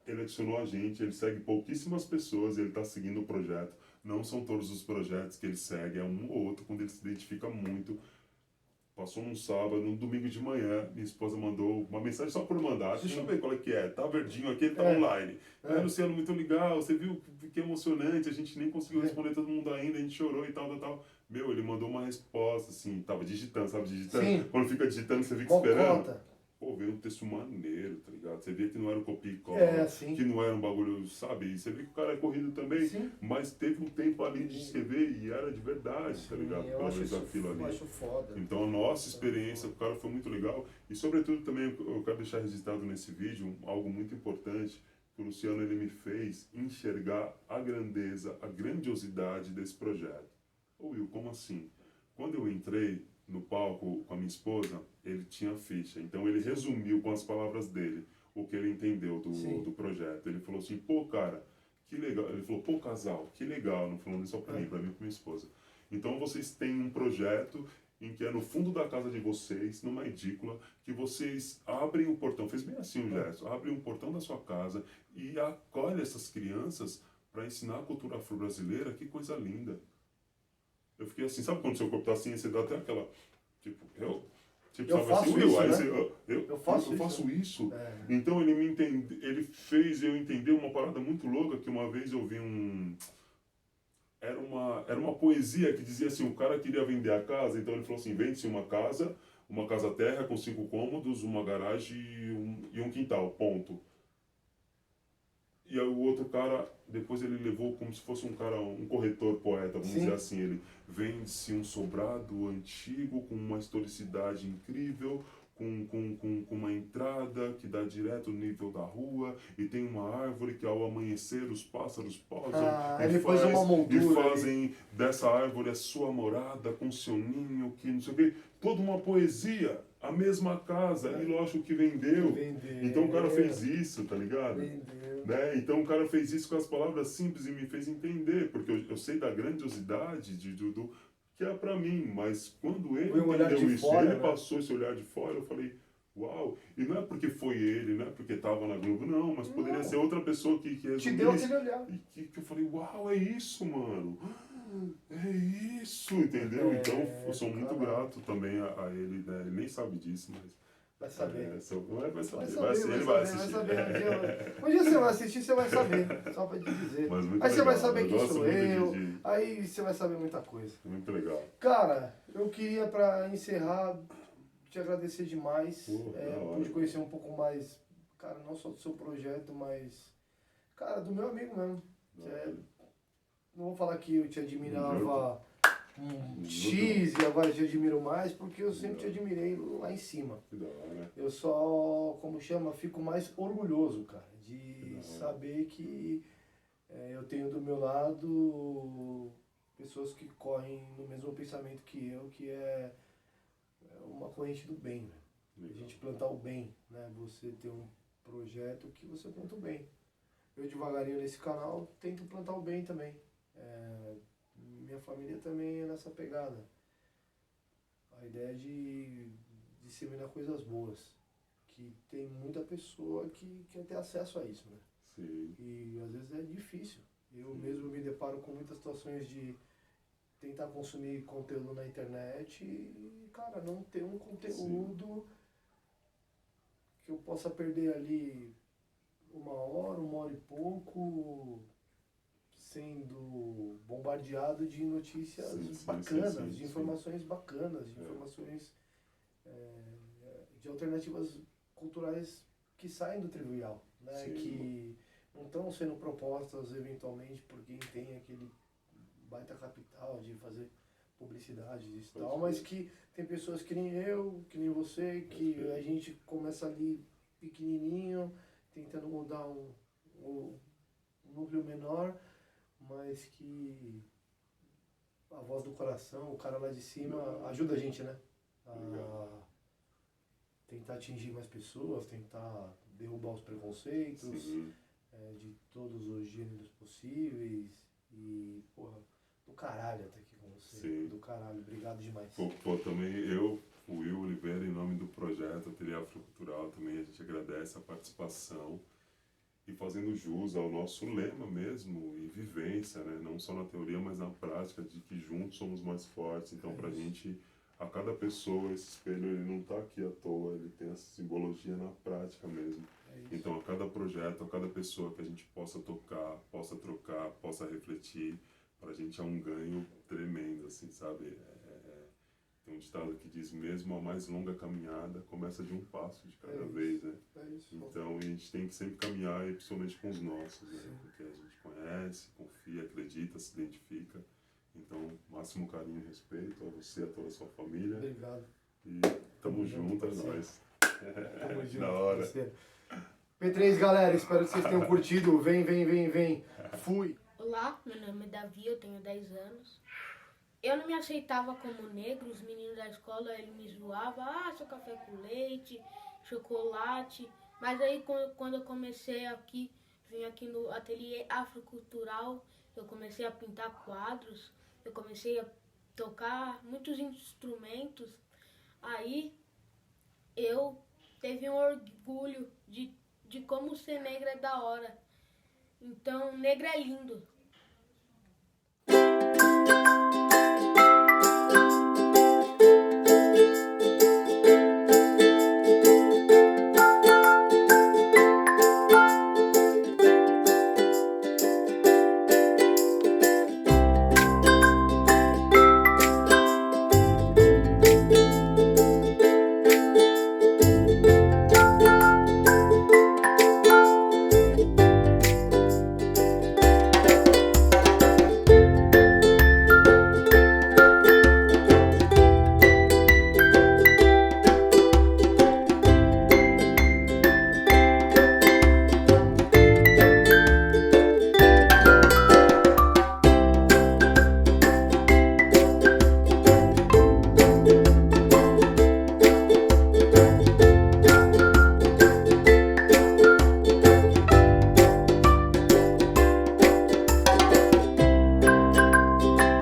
ele adicionou a gente, ele segue pouquíssimas pessoas, ele está seguindo o projeto. Não são todos os projetos que ele segue, é um ou outro, quando ele se identifica muito. Passou num sábado, num domingo de manhã, minha esposa mandou uma mensagem só por mandar. Deixa eu ver qual é que é. Tá verdinho aqui, ele tá online. Luciano, muito legal, você viu que emocionante, a gente nem conseguiu responder todo mundo ainda, a gente chorou e tal. Meu, ele mandou uma resposta, assim, tava digitando, sabe, digitando? Sim. Quando fica digitando, você fica esperando. Mocota. Pô, veio um texto maneiro, tá ligado? Você vê que não era um copia e cola, É, sim. que não era um bagulho, sabe? E você vê que o cara é corrido também, Sim. mas teve um tempo ali de escrever e era de verdade, tá ligado? Sim, eu Pelo acho menos isso, aquilo ali. eu acho foda. Então a nossa experiência com o cara foi muito legal. E sobretudo também eu quero deixar registrado nesse vídeo algo muito importante que o Luciano ele me fez enxergar a grandeza, a grandiosidade desse projeto. Ô Will, como assim? Quando eu entrei no palco com a minha esposa, ele tinha ficha. Então ele resumiu com as palavras dele o que ele entendeu do projeto. Ele falou assim, pô cara, que legal. Ele falou, pô casal, que legal. Não falou nem só pra mim e com minha esposa. Então vocês têm um projeto em que é no fundo da casa de vocês, numa edícula, que vocês abrem o portão, fez bem assim o gesto, abrem o portão da sua casa e acolhe essas crianças para ensinar a cultura afro-brasileira, que coisa linda. Eu fiquei assim, sabe quando seu corpo tá assim, você dá até aquela, tipo, tipo, Eu sabe faço assim, isso, aí né? você, Eu faço isso. É. Então ele me entende, ele fez eu entender uma parada muito louca, que uma vez eu vi era uma poesia que dizia assim, o cara queria vender a casa, então ele falou assim, vende-se uma casa terra com 5 cômodos, uma garagem e um quintal, ponto. E aí o outro cara, depois ele levou como se fosse um cara, um corretor poeta, vamos dizer assim, ele vende-se um sobrado antigo com uma historicidade incrível, com uma entrada que dá direto no nível da rua e tem uma árvore que ao amanhecer os pássaros posam e fazem dessa árvore a sua morada com seu ninho, que não sei o quê. Toda uma poesia, a mesma casa, e lógico que vendeu. Então o cara fez isso, tá ligado? Né? Então o cara fez isso com as palavras simples e me fez entender, porque eu sei da grandiosidade do que é pra mim, mas quando ele entendeu isso, fora, ele passou esse olhar de fora, eu falei, uau, e não é porque foi ele, não é porque estava na Globo, não, mas poderia ser outra pessoa que resumiu te deu aquele olhar. E que eu falei, uau, é isso, mano, é isso, entendeu? Então eu sou muito grato também a ele, né? Ele nem sabe disso, mas... Vai saber. Vai saber. Ele vai assistir. Um dia você vai assistir, você vai saber. Só pra te dizer. Aí você vai saber quem sou eu. Aí você vai saber muita coisa. Muito legal. Cara, eu queria pra encerrar te agradecer demais. Pude conhecer um pouco mais, cara, não só do seu projeto, mas, cara, do meu amigo mesmo. Não vou falar que eu te admirava X e agora te admiro mais, porque eu sempre te admirei lá em cima. Eu só, como chama, fico mais orgulhoso, cara, de saber que eu tenho do meu lado pessoas que correm no mesmo pensamento que eu, que é uma corrente do bem, né? A gente plantar o bem, né? Você ter um projeto que você planta o bem. Eu devagarinho nesse canal tento plantar o bem também. Minha família também é nessa pegada. A ideia de disseminar coisas boas. Que tem muita pessoa que quer ter acesso a isso, né? Sim. E às vezes é difícil. Eu mesmo me deparo com muitas situações de tentar consumir conteúdo na internet e, cara, não ter um conteúdo que eu possa perder ali 1 hora e pouco, sendo bombardeado de notícias bacanas, de informações bacanas, de informações de alternativas culturais que saem do trivial, né? Que não estão sendo propostas eventualmente por quem tem aquele baita capital de fazer publicidade e tal, mas que tem pessoas que nem eu, que nem você, que a gente começa ali pequenininho, tentando mudar um núcleo menor, mas que a voz do coração, o cara lá de cima, ajuda a gente, né? A tentar atingir mais pessoas, tentar derrubar os preconceitos de todos os gêneros possíveis e, porra, do caralho até aqui com você. Sim. Do caralho, obrigado demais. Pô, também eu, o Will Oliveira, em nome do projeto Ateliê Afrocultural, também a gente agradece a participação e fazendo jus ao nosso lema mesmo e vivência, né? Não só na teoria, mas na prática, de que juntos somos mais fortes. Então, pra gente, a cada pessoa, esse espelho, ele não tá aqui à toa, ele tem essa simbologia na prática mesmo. Então, a cada projeto, a cada pessoa que a gente possa tocar, possa trocar, possa refletir, pra gente é um ganho tremendo, assim, sabe? Tem um ditado que diz mesmo a mais longa caminhada começa de um passo de cada vez, né? Então a gente tem que sempre caminhar, e principalmente com os nossos, né? Porque a gente conhece, confia, acredita, se identifica. Então, máximo carinho e respeito a você, a toda a sua família. Obrigado. E tamo junto, é nóis. Tamo junto, Da hora. parceiro. P3, galera, espero que vocês tenham curtido. Vem. Fui. Olá, meu nome é Davi, eu tenho 10 anos. Eu não me aceitava como negro, os meninos da escola eles me zoavam, seu café com leite, chocolate. Mas aí quando eu comecei aqui, vim aqui no ateliê afrocultural, eu comecei a pintar quadros, eu comecei a tocar muitos instrumentos. Aí eu teve um orgulho de como ser negra é da hora. Então, negra é lindo.